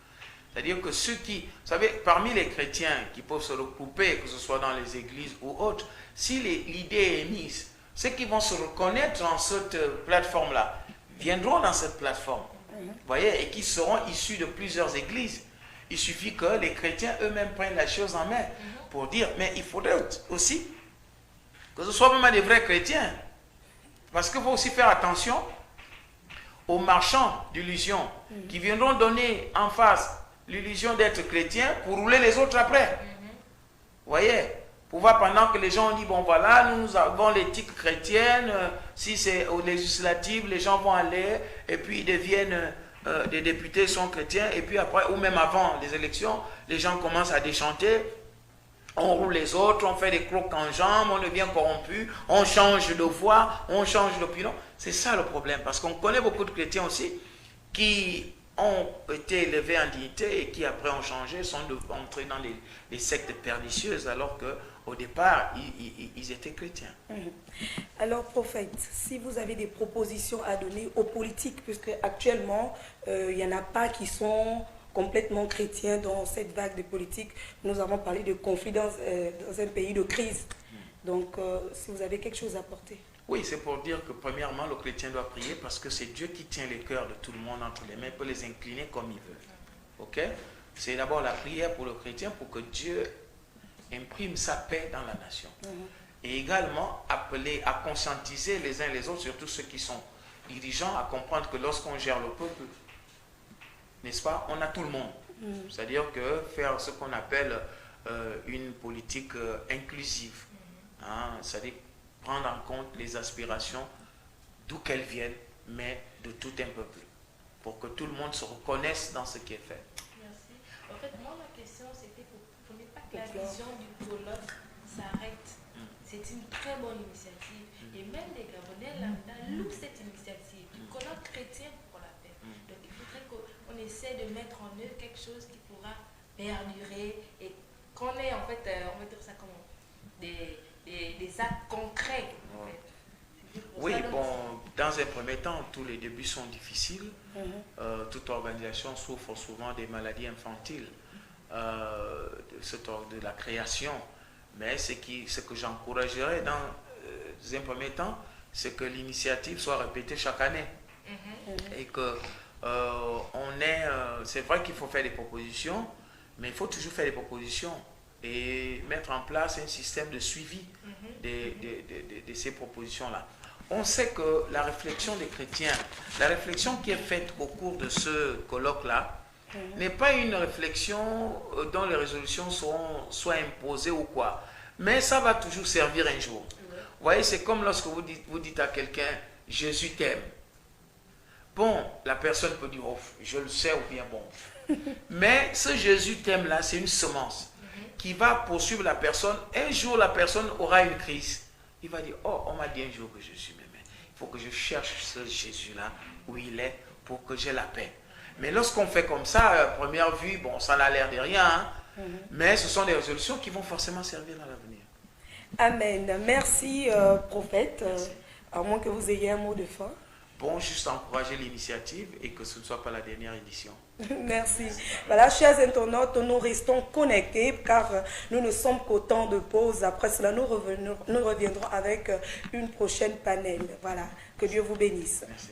J: C'est-à-dire que ceux qui... Vous savez, parmi les chrétiens qui peuvent se regrouper, que ce soit dans les églises ou autres, si l'idée est mise, ceux qui vont se reconnaître dans cette plateforme-là viendront dans cette plateforme. Vous voyez, et qui seront issus de plusieurs églises. Il suffit que les chrétiens eux-mêmes prennent la chose en main pour dire, mais il faudrait aussi que ce soit même des vrais chrétiens. Parce qu'il faut aussi faire attention aux marchands d'illusions qui viendront donner en face l'illusion d'être chrétiens pour rouler les autres après. Vous voyez, pour voir pendant que les gens ont dit, bon voilà, nous avons l'éthique chrétienne, si c'est aux législatives, les gens vont aller et puis ils deviennent... des députés sont chrétiens, et puis après, ou même avant les élections, les gens commencent à déchanter.
C: on roule les autres, on fait des crocs en jambes, on devient corrompu, on change de voie, on change d'opinion. C'est ça le problème, parce qu'on connaît beaucoup de chrétiens aussi qui ont été élevés en dignité et qui après ont changé, sont entrés dans des sectes pernicieuses alors qu'au départ, ils étaient chrétiens.
I: Alors, prophète, si vous avez des propositions à donner aux politiques, puisque actuellement, il n'y en a pas qui sont complètement chrétiens dans cette vague de politique. Nous avons parlé de conflit dans un pays de crise. Donc, si vous avez quelque chose à apporter.
C: Oui, c'est pour dire que premièrement, le chrétien doit prier parce que c'est Dieu qui tient les cœurs de tout le monde entre les mains, peut les incliner comme il veut. Ok? C'est d'abord la prière pour le chrétien pour que Dieu imprime sa paix dans la nation. Et également appeler à conscientiser les uns les autres, surtout ceux qui sont dirigeants, à comprendre que lorsqu'on gère le peuple, n'est-ce pas, on a tout le monde. C'est-à-dire que faire ce qu'on appelle une politique inclusive, hein, c'est-à-dire prendre en compte les aspirations d'où qu'elles viennent, mais de tout un peuple, pour que tout le monde se reconnaisse dans ce qui est fait.
J: Merci. En fait, moi, ma question, c'était pour ne pas que la vision du colloque s'arrête. C'est une très bonne initiative. Et même les Gabonais lambda louent cette initiative du colloque chrétien pour la paix. Donc, il faudrait qu'on essaie de mettre en œuvre quelque chose qui pourra perdurer et qu'on ait, en fait, on va dire ça comment, des actes concrets. En fait.
C: Oui, bon, dans un premier temps, tous les débuts sont difficiles. Toute organisation souffre souvent des maladies infantiles, de la création. Mais ce que j'encouragerais dans un premier temps, c'est que l'initiative soit répétée chaque année. Et que c'est vrai qu'il faut faire des propositions, mais il faut toujours faire des propositions et mettre en place un système de suivi de ces propositions-là. On sait que la réflexion des chrétiens, la réflexion qui est faite au cours de ce colloque-là, n'est pas une réflexion dont les résolutions seront soit imposées ou quoi, mais ça va toujours servir un jour. Vous voyez, c'est comme lorsque vous dites à quelqu'un « Jésus t'aime ». Bon, la personne peut dire « Oh, je le sais » ou bien « bon ». Mais ce Jésus t'aime là, c'est une semence qui va poursuivre la personne. Un jour, la personne aura une crise. Il va dire « Oh, on m'a dit un jour que je suis m'aimé. Il faut que je cherche ce Jésus-là où il est pour que j'ai la paix. » Mais lorsqu'on fait comme ça, à première vue, bon, ça n'a l'air de rien, hein, mais ce sont des résolutions qui vont forcément servir dans l'avenir.
I: Amen. Merci, prophète. À moins que vous ayez un mot de fin.
C: Bon, juste encourager l'initiative et que ce ne soit pas la dernière édition.
I: Merci. Voilà, chers internautes, nous restons connectés car nous ne sommes qu'au temps de pause. Après cela, nous reviendrons avec une prochaine panel. Voilà, que Dieu vous bénisse.
C: Merci.